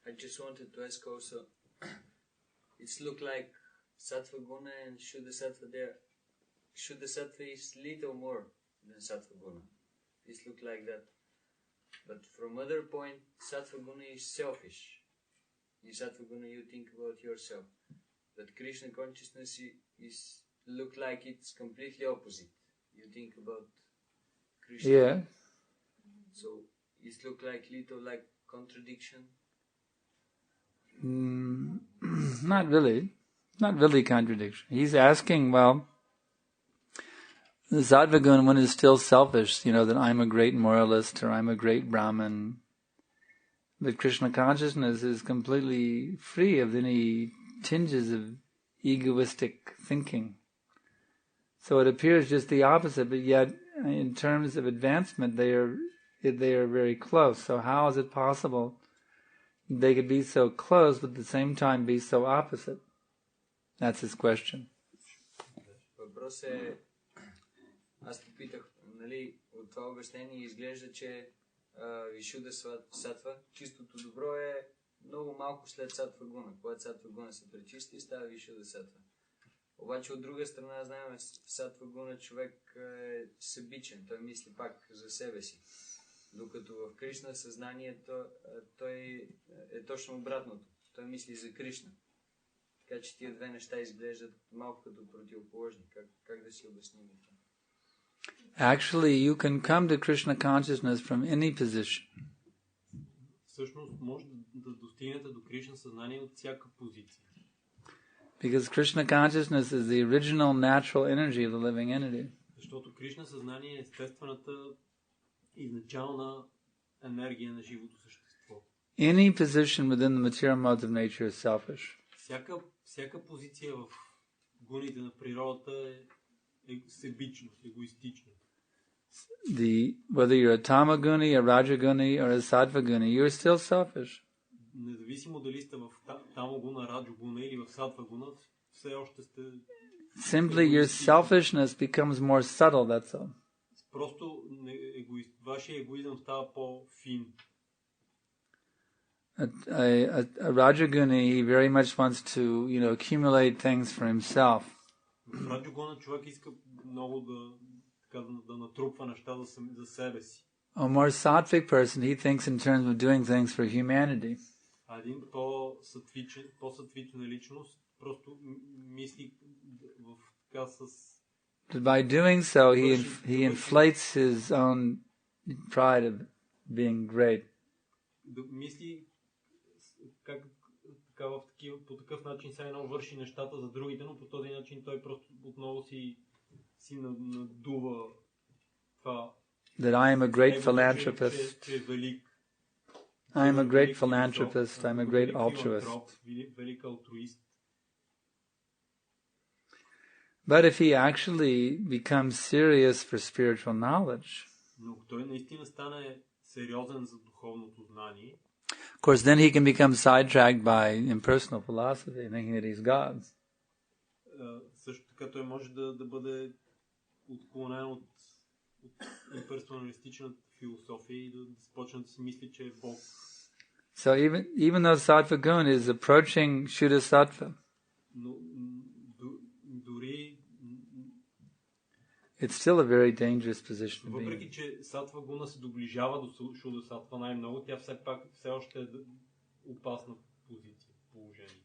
I just wanted to ask also, it's look like Sattva Guna and Shuddha Sattva there. Shuddha Sattva is little more than Sattva Guna. It's look like that. But from other point, Sattva Guna is selfish. In Sattva Guna you think about yourself. But Krishna consciousness is look like it's completely opposite. You think about Krishna. Yeah. So it look like little like contradiction. Not really contradiction. He's asking, well, the sattva guna one is still selfish, that I'm a great moralist or I'm a great Brahmin. But Krishna consciousness is completely free of any tinges of egoistic thinking. So it appears just the opposite, but yet in terms of advancement they are very close. So how is it possible they could be so close but at the same time be so opposite? That's his question. Въпрос е, аз попитах, от това обяснение изглежда, че Вишуда Сатва, чистото добро е много малко след Сатва Гуна. Когато Сатва Гуна се пречисти, става Вишуда Сатва. Обаче от друга страна знаем, в Сатва Гуна човек е себичен, той мисли пак за себе си. Докато в Кришна съзнанието той е точно обратното. Той мисли за Кришна. Така че тия две неща изглеждат малко като противоположни. Как да си обясним това? Actually, you can come to Krishna consciousness from any position. Всъщност може да достигнете до Кришна съзнание от всяка позиция. Because Krishna consciousness is the original natural energy of the living entity. Защото Кришна съзнание е естествената изначална енергия на живото същество. Any position within the material modes of nature is selfish. Всяка позиция в гуните на природата е себичност, егоистична. Whether you're a tamaguni, a rajaguni, or a sattvaguni, you're still selfish. Независимо дали сте в тамагуна, раджогуна или в сатвагуна, все още сте... Simply your selfishness becomes more subtle, that's all. Просто вашия егоизъм става по-фин. A rajaguni, he very much wants to, accumulate things for himself. В раджогуна човек иска много да натрупва неща за себе си. A more sattvic person, he thinks in terms of doing things for humanity. Един по-сатвична личност просто мисли в така с... By doing so, he inflates his own pride of being great. Мисли по такъв начин се едно върши нещата за другите, но по този начин той просто отново си надува това. That I am a great philanthropist. I am a great philanthropist. I'm a great altruist. But if he actually becomes serious for spiritual knowledge, of course, then he can become sidetracked by impersonal philosophy, thinking that he's God. Също така той може да бъде отклонен от имперсоналистичната философия и да започне да си мисли, че е Бог. So even though sattva guna is approaching Shuddha sattva, it's still a very dangerous position to be in. Въпреки че сатва гуна се доближава до Шуда сатва най-много, тя все още е опасна позиция, положение.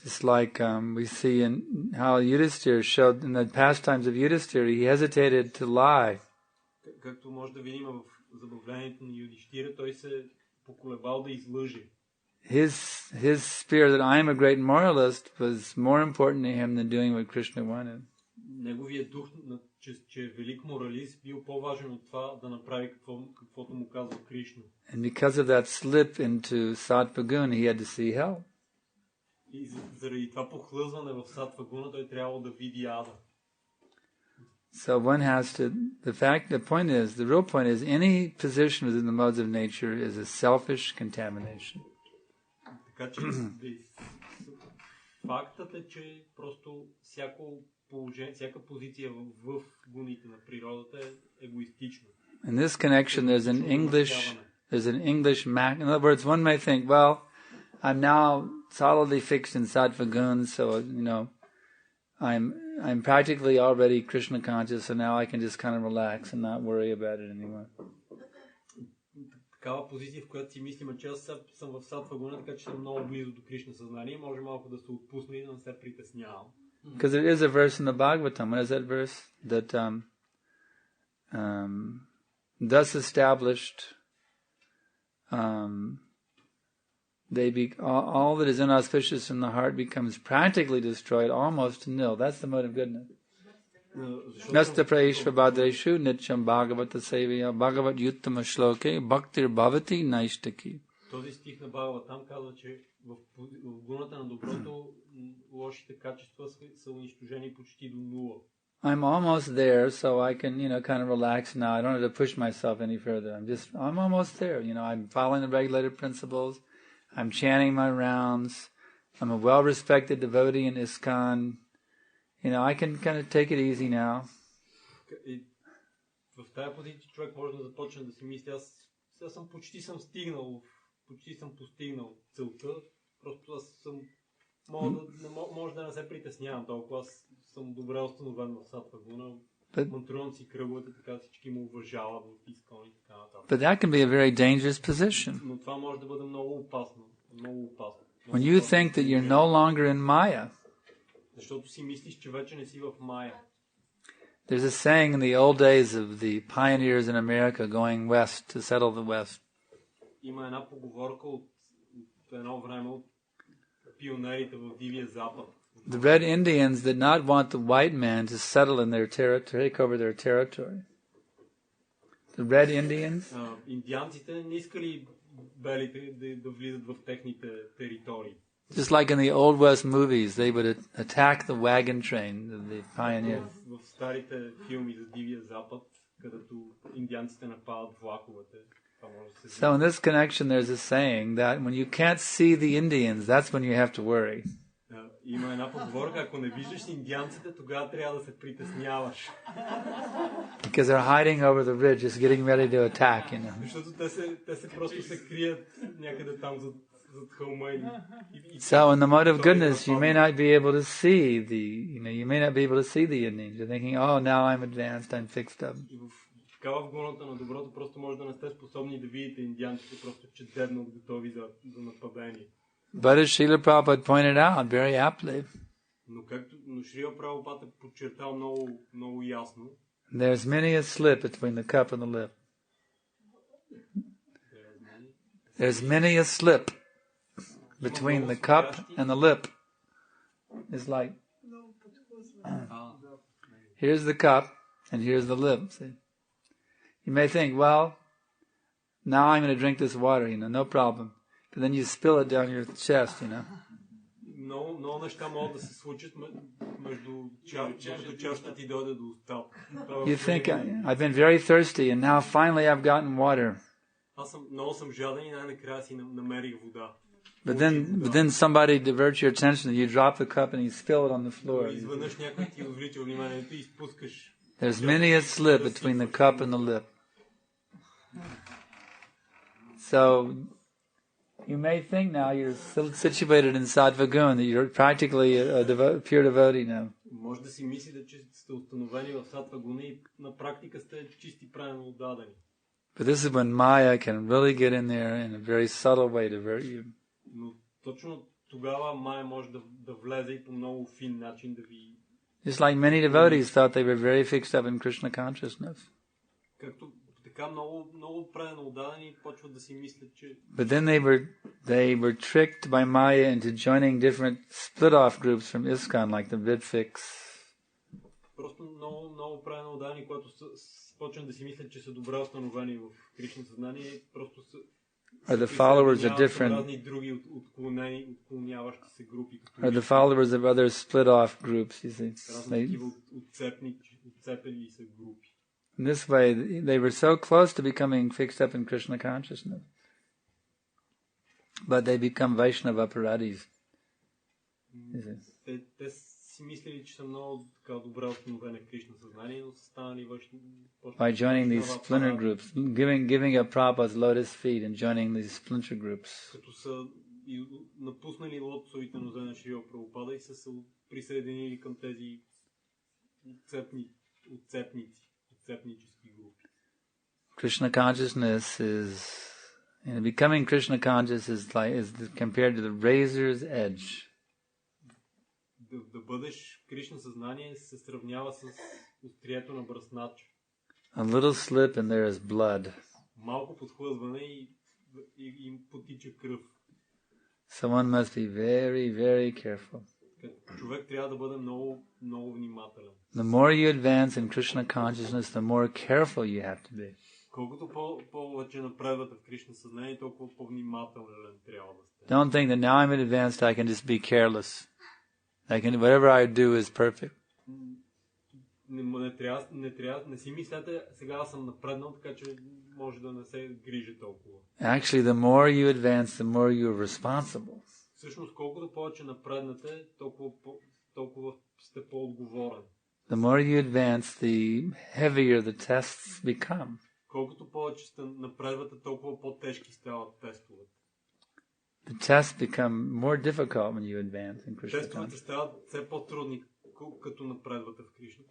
Just like we see in how Yudhisthira showed in the pastimes of Yudhisthira, he hesitated to lie. Както може да видим в забавлението на Юдиштира, той се поколебал да излъже. His spirit that I am a great moralist was more important to him than doing what Krishna wanted. Неговият дух, че е велик моралист, бил по-важен от това да направи каквото му казва Кришна. And because of that slip into sattva guna, he had to see hell. И заради това похлъзване в сатва гуна, той трябвало да види ада. So one has to, the real point is, any position within the modes of nature is a selfish contamination. Така че фактът е, че просто всяка позиция в гуните на природата е егоистична. In this connection, there's an English in other words, one may think, well, I'm now solidly fixed in sattva gun, so I'm practically already Krishna conscious, so now I can just kind of relax and not worry about it anymore. Такава позиция, в която си мислим, че аз съм в сатва гуна, така че съм много близо до Кришна съзнание, може малко да се отпусне и да не се притеснявам. Because there is a verse in the Bhagavatam. What is that verse? That thus established, all that is inauspicious in the heart becomes practically destroyed, almost to nil. That's the mode of goodness. Nasta praishva badreshu nityam bhagavata sevaya bhagavat yuttama shloke bhaktir bhavati naishtaki. Този стих на Бхагаватам казва, че в гуната на доброто лошите качества са унищожени почти до нула. I'm almost there, so I can, kind of relax now. I don't have to push myself any further. I'm almost there. I'm following the regulated principles. I'm chanting my rounds. I'm a well-respected devotee in ISKCON. I can kind of take it easy now. В тази позиция човек може да започне да си мисли, аз почти съм постигнал целта, просто аз може да не се притеснявам толкова, аз съм добре установен в сатва гуна, мантрувам си кръговете, така всички му уважават в ISKCON и така нататък. But that can be a very dangerous position. Но това може да бъде много опасно. When you think that you're no longer in Maya. Защото си мислиш, че вече не си в Майя. There's a saying in the old days of the pioneers in America going west to settle the West. Има една поговорка от едно време от пионерите в Дивия Запад. The red Indians did not want the white man to settle in their territory, take over their territory. The red Indians. Индианците не искали белите да влизат в техните територии. Just like in the Old West movies, they would attack the wagon train of the pioneers. В старите филми за Дивия Запад, където индианците нападат влаковете. So in this connection, there's a saying that when you can't see the Indians, that's when you have to worry. Има една поговорка, ако не виждаш индианците, тогава трябва да се притесняваш. Because they're hiding over the ridge, just getting ready to attack, Защото те се просто се крият някъде там зад хълма и So in the mode of goodness, you may not be able to see the Indians. You're thinking, oh, now I'm advanced, I'm fixed up. Така в гуната на доброто просто може да не сте способни да видите индианците просто че дебно готови за нападение. But as Srila Prabhupada pointed out very aptly, но Шрила Прабхупад е подчертал много ясно, there's many a slip between the cup and the lip. There's many a slip between the cup and the lip. It's like, here's the cup and here's the lip. See? You may think, well, now I'm going to drink this water, no problem. But then you spill it down your chest, Много неща могат да се случат между чашата ти дойде до устата. You think, I've been very thirsty and now finally I've gotten water. Аз много съм жаден и най-накрая си намерих вода. But then somebody diverts your attention and you drop the cup and you spill it on the floor. Изведнъж някой ти отвлича вниманието и изпускаш. There's many a slip between the cup and the lip. So you may think now you're situated in sattva guna, that you're practically a pure devotee now. Може да си мислите, че сте установени в сатва гуна и на практика сте чисти правилно отдадени. But this is when Maya can really get in there in a very subtle way to divert you. Но точно тогава май може да влезе и по много фин начин да ви... Just like many devotees thought they were very fixed up in Krishna consciousness. Както така много предано отдадени почват да си мислят, че... But then they were tricked by Maya into joining different split-off groups from ISKCON, like the Vidfix. Просто много предано отдадени, когато почват да си мислят, че са добре установени в Кришна съзнание, просто са... Or the followers of different... разни други отклоняващи се групи. Or the followers of other split-off groups, you see. Разни такива отцепели са групи. In this way, they were so close to becoming fixed up in Krishna consciousness. But they become Vaishnava paradis. Те си мислили, че са много така добре установени в Кришна съзнание, но са станали by joining these splinter groups, giving up Prabhupada's lotus feet and joining these splinter groups. Като са напуснали лотосовите нозе на Шрила Прабхупада и са се присъединили към тези отцепнически групи. Krishna consciousness is, becoming Krishna conscious is compared to the razor's edge. Да бъдеш Кришна съзнание се сравнява с острието на бръснач. A little slip and there is blood. Малко подхлъзване и потича кръв. So one must be very, very careful. Човек трябва да бъде много, много внимателен. The more you advance in Krishna consciousness, the more careful you have to be. Колкото повече напредвате в Кришна съзнание, толкова по-внимателен трябва да сте. Don't think that now I'm advanced, I can just be careless. Whatever I do is perfect. Не си мислете, сега съм напреднал, така че може да не се грижа толкова. Actually, the more you advance, the more you are responsible. Всъщност, колкото повече напреднете, толкова сте по-отговорен. The more you advance, the heavier the tests become. Колкото повече сте напредвате, толкова по-тежки стават тестовете. The tests become more difficult when you advance in Krishna. Тестовете стават все по-трудни, като напредвате в Кришна,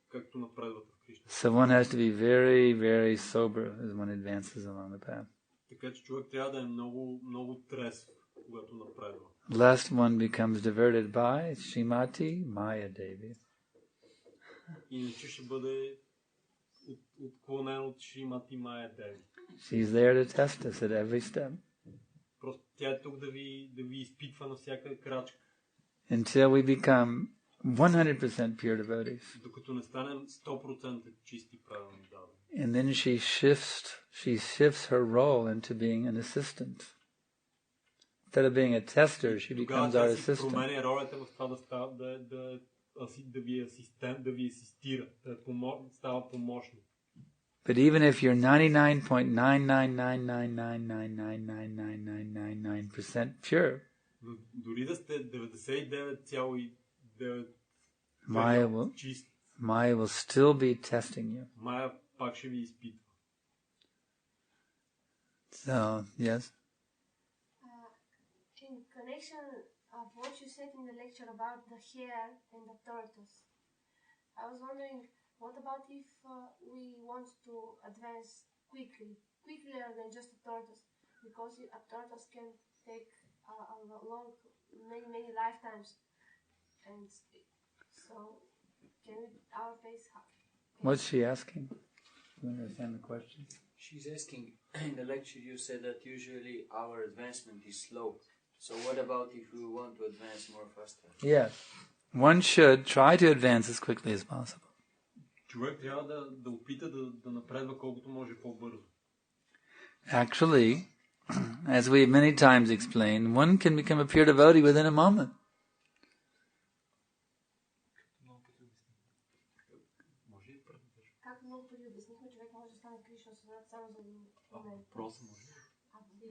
както напредвате в Кришна. So one has to be very, very sober as one advances along the path. Така че човек трябва да е много, много трезв, когато напредва. Lest one becomes diverted by Srimati Maya Devi. Иначе ще бъде отклонен от Шримати Майя Деви. She's there to test us at every step. Просто тя е тук да ви изпитва на всяка крачка. Until we become 100% pure devotees. Докато не станем 100% чисти правилни дадени. And then she shifts her role into being an assistant. Instead of being a tester, she becomes our assistant. Променя ролята в това да ви асистент, да ви асистира, да става помощник. But even if you're 99.999999999% pure, дори да сте 99,9 Maya will still be testing you. Maya пак ще ви изпитва. So, yes? In connection of what you said in the lecture about the hare and the tortoise, I was wondering, what about if we want to advance quicker than just a tortoise? Because a tortoise can take many lifetimes, and so can we our pace? What's she asking? Do you understand the question? She's asking, in the lecture you said that usually our advancement is slow. So what about if we want to advance more faster? Yes. One should try to advance as quickly as possible. Човек трябва да опита да напредва колкото може по-бързо. Actually, as we many times explained, one can become a pure devotee within a moment.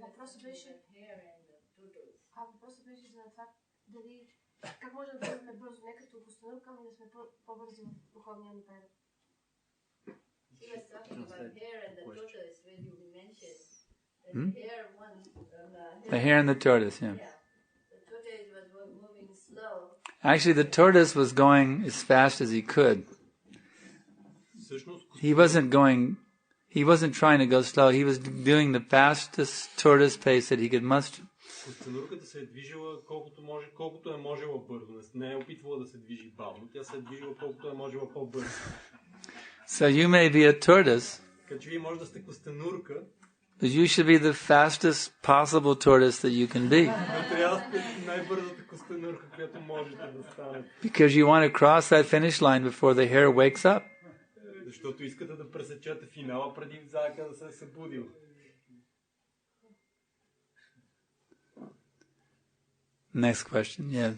Въпросът беше за това дали как може да бъдем бързо, не като постановка, ами да сме по-бързи в духовния напредък. He was talking about hare and the tortoise when you mentioned the hare and the tortoise, yeah. The tortoise was moving slow. Actually, the tortoise was going as fast as he could. He wasn't trying to go slow. He was doing the fastest tortoise pace that he could muster. Костенурката се е движила колкото е можела бързо. Не е опитвала да се движи бавно. Тя се е движила колкото е можела по-бързо. So you may be a tortoise, Така че вие може да сте костенурка, but you should be the fastest possible tortoise that you can be. но трябва да сте най-бързата костенурка, която можете да станете. Because you want to cross that finish line before the hare wakes up. Защото искате да пресечете финала преди заека да се е събудил. Next question, yeah.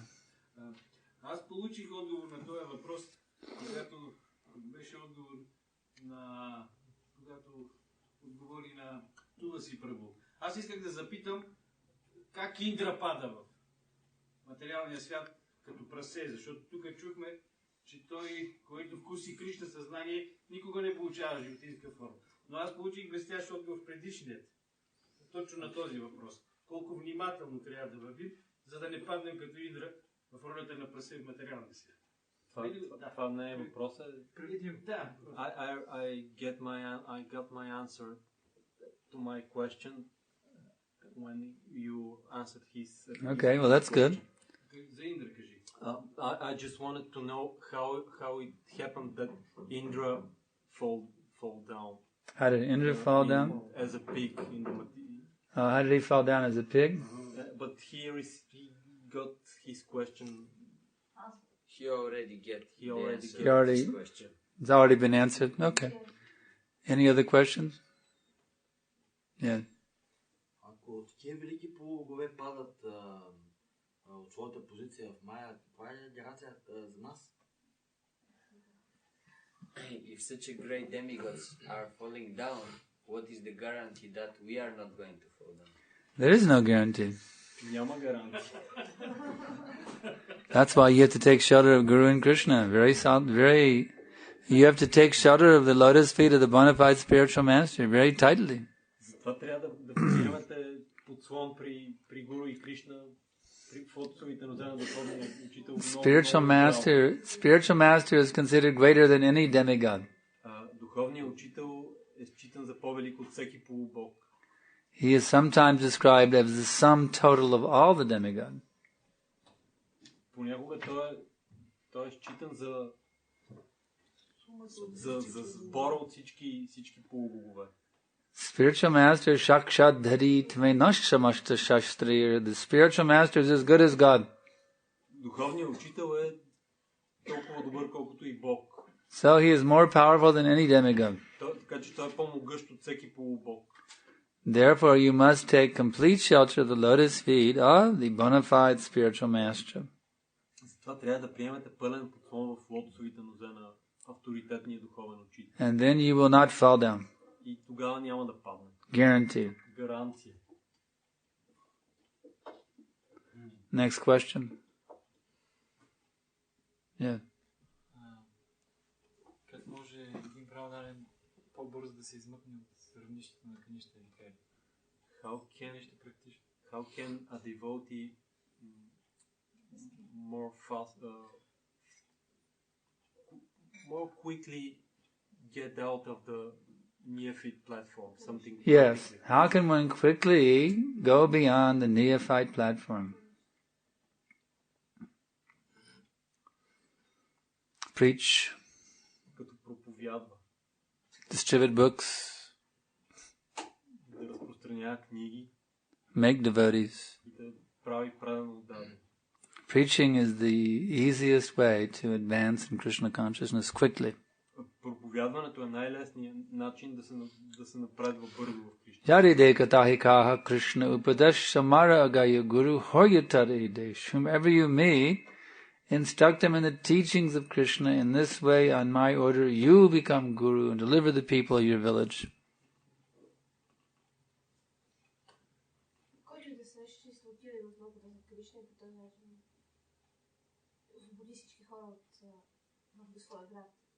Аз получих отговор на този въпрос, когато беше отговор на... когато отговори на Туласи Прабу. Аз исках да запитам как Индра пада в материалния свят като прасе, защото тук чухме, че той, който вкуси Кришна съзнание, никога не получава животинска форма. Но аз получих блестящ отговор в предишният. Точно на този въпрос. Колко внимателно трябва да вървим, за да не паднем като Индра в ролята на прасе в материалния свят. Това не е въпросът. Да. I got my answer to my question when you answered his. Okay, well that's good. За Индра кажи. I just wanted to know how it happened that Indra fall down. How did Indra fall down? As a pig in the How did he fall down as a pig? But he got his question. He already get His question. It's already been answered? Okay. Any other questions? Yeah. Ако такива велики полугове падат от своята позиция в Майя, това е гаранция за нас? If such a great demigods are falling down, what is the guarantee that we are not going to fall down? There is no guarantee. Няма гаранция. That's why you have to take shelter of Guru and Krishna. You have to take shelter of the lotus feet of the bona fide spiritual master very tightly. Затова трябва да приемате подслон при Гуру и Кришна, при фотосовите нозе на духовния учител. Spiritual master is considered greater than any demigod. Духовният учител е считан за по-велик от всеки полубог. He is sometimes described as the sum total of all the demigods. Понякога той е считан за сбора от всички полубогове. Spiritual master Shakshat Dhari Tme Nashamashta Shastri. The spiritual master is as good as God. Духовният учител е толкова добър колкото и Бог. So he is more powerful than any demigod. Така че той е по-могъщ от всеки полубог. Therefore, you must take complete shelter of the lotus feet of the bona fide spiritual master. Затова трябва да приемете пълен подслон в лотосовите нозе на авторитетния духовен учител. And then you will not fall down. И тогава няма да падне. Guaranteed. Гаранция. Next question. Yeah. Как може един праводарен по-бързо да се измъкне от равнището на книжата Адхикари? How can a devotee more quickly get out of the neophyte platform? Something. Yes. How can one quickly go beyond the neophyte platform? Preach. Като проповядва. Distribute books. Да разпространява книги. Make devotees. И да прави правилно даден. Preaching is the easiest way to advance in Krishna consciousness quickly. Проповядването е най-лесният начин да се напредва бързо в Кришна. Yaride katahikaha Krishna upadash samara agaya guru hoyatare. Whomever you meet, instruct them in the teachings of Krishna. In this way, on my order, you become guru and deliver the people of your village.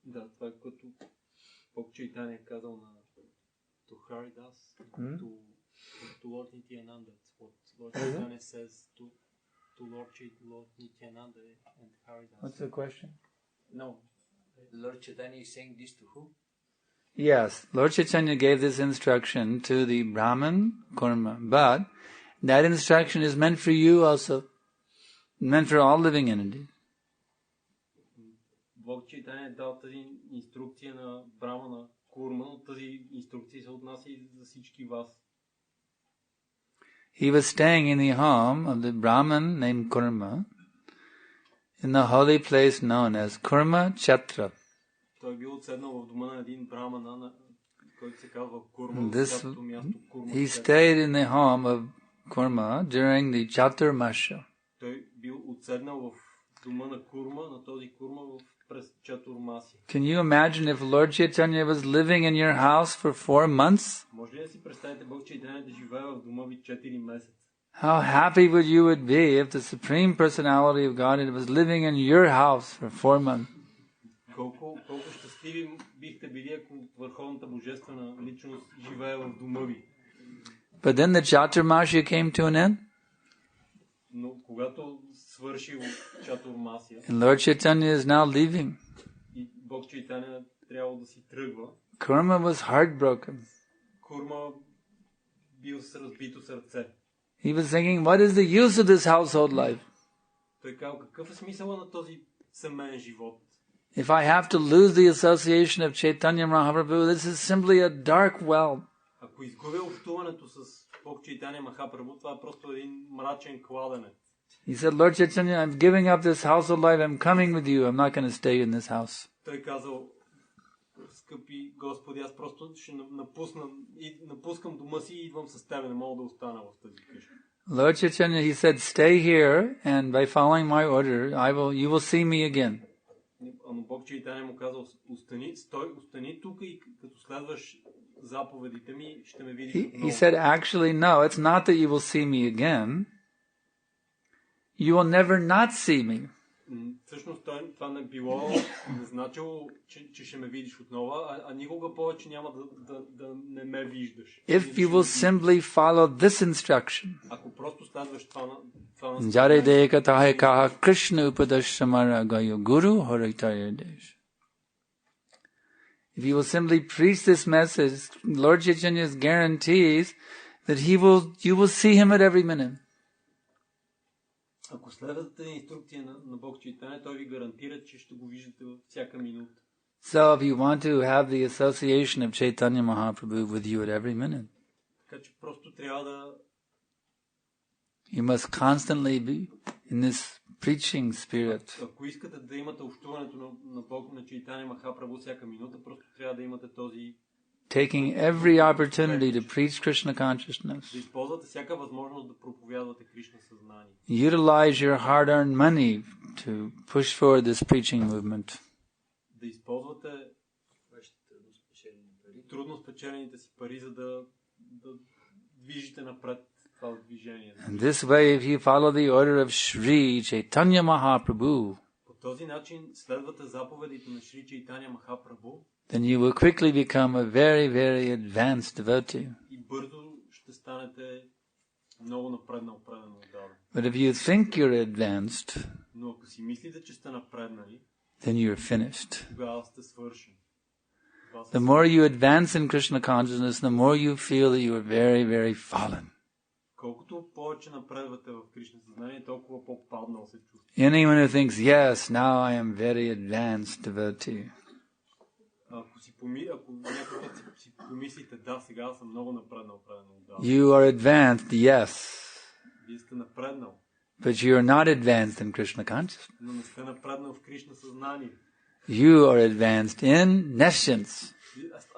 Да, това е като Бог Чайтания е казал на Харидас, to Lord Nityananda. What Lord Chaitanya says to Lord Nityananda and Haridas. What's the question? No. Lord Chaitanya is saying this to who? Yes, Lord Chaitanya gave this instruction to the Brahman Kurma, but That instruction is meant for you also. Meant for all living entities. Бог Чайтания е дал тази инструкция на Брамана Курма, но тази инструкция се отнася и за всички вас. He was staying in the home of the Brahman named Kurma in the holy place known as Kurma Chatra. Той бил отседнал в дома на един брамана, който се казва Курма, в цялото място Курма. He stayed in the home of Kurma during the Chaturmasya. Той бил отседнал в дома на Курма, на този Курма през Чатурмасия. Can you imagine if Lord Chaitanya was living in your house for 4 months? Може ли да си представите Бог Чайтания да живее в дома ви 4 месеца? How happy you would be if the Supreme Personality of Godhead was living in your house for 4 months? Колко щастливи бихте били, ако Върховната Божествена личност живее в дома ви. But then the Chaturmasya came to an end. Но когато свършил Чатурмасия, And Lord Chaitanya is now leaving. И Бог Чайтания трябвало да си тръгва. Kurma was heartbroken. Курма бил с разбито сърце. He was thinking, what is the use of this household life? Той казал, какъв е смисъла на този семейен живот? If I have to lose the association of Chaitanya Mahaprabhu, this is simply a dark well. Ако изгубя общуването с Бог Чайтания Махапрабху, това е просто един мрачен кладенец. He said, Lord Chaitanya, I'm giving up this household life. I'm coming with you. I'm not going to stay in this house. Той казал, скъпи Господи, аз просто ще напускам дома си и идвам с тебе, не мога да остана в тази къща. Lord Chaitanya, he said, stay here, and by following my order, you will see me again. Но Бог Чайтания му казал, остани тук и като следваш заповедите ми, ще ме видиш отново. He said, actually, no, it's not that you will see me again. You will never not see me. Всъщност това не било, не значило, че ще ме видиш отново, а никога повече няма да не ме виждаш. If you will simply follow this instruction. Ако просто следваш това Jare deka tahe kaha Krishna upadashamara gayo guru haritaya desh. If you will simply preach this message, Lord Chaitanya guarantees that you will see him at every minute. Ако следвате инструкция на Бог Чайтания, той ви гарантира, че ще го виждате във всяка минута. So if you want to have the association of Chaitanya Mahaprabhu with you at every minute, така че просто трябва да you must constantly be in this preaching spirit. Ако искате да имате общуването на Бог на Чайтания Махапрабху всяка минута, просто трябва да имате този taking every opportunity to preach Krishna consciousness. Да използвате всяка възможност да проповядвате Кришна съзнание. Utilize your hard-earned money to push forward this preaching movement. Да използвате трудно спечелените си пари, за да движите напред това движение. And this way, if you follow the order of Sri Chaitanya Mahaprabhu, по този начин следвате заповедите на Шри Чайтания Махапрабху, then you will quickly become a very, very advanced devotee. И бързо ще станете много напреднал отдавна. But if you think you're advanced, но ако си мислите, че сте напреднали, then you're finished. тогава сте свършени. The more you advance in Krishna consciousness, the more you feel that you are very, very fallen. Колкото повече напредвате в Кришна съзнание, толкова по-паднал се чувствате. Anyone who thinks, yes, now I am very advanced devotee. Ако някой си помислите, да, сега съм много напреднал. You are advanced, yes. Вие сте напреднал. But you are not advanced in Krishna consciousness. Но не сте напреднал в Кришна съзнание. You are advanced in nescience.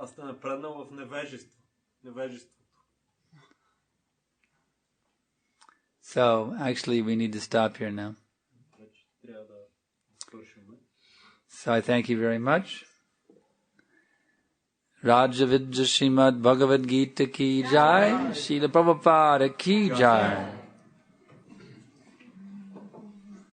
Аз сте напреднал в невежеството. So, actually, we need to stop here now. So I thank you very much. Rajavidya Srimad Bhagavad Gita ki jai, Srila Prabhupada ki jai.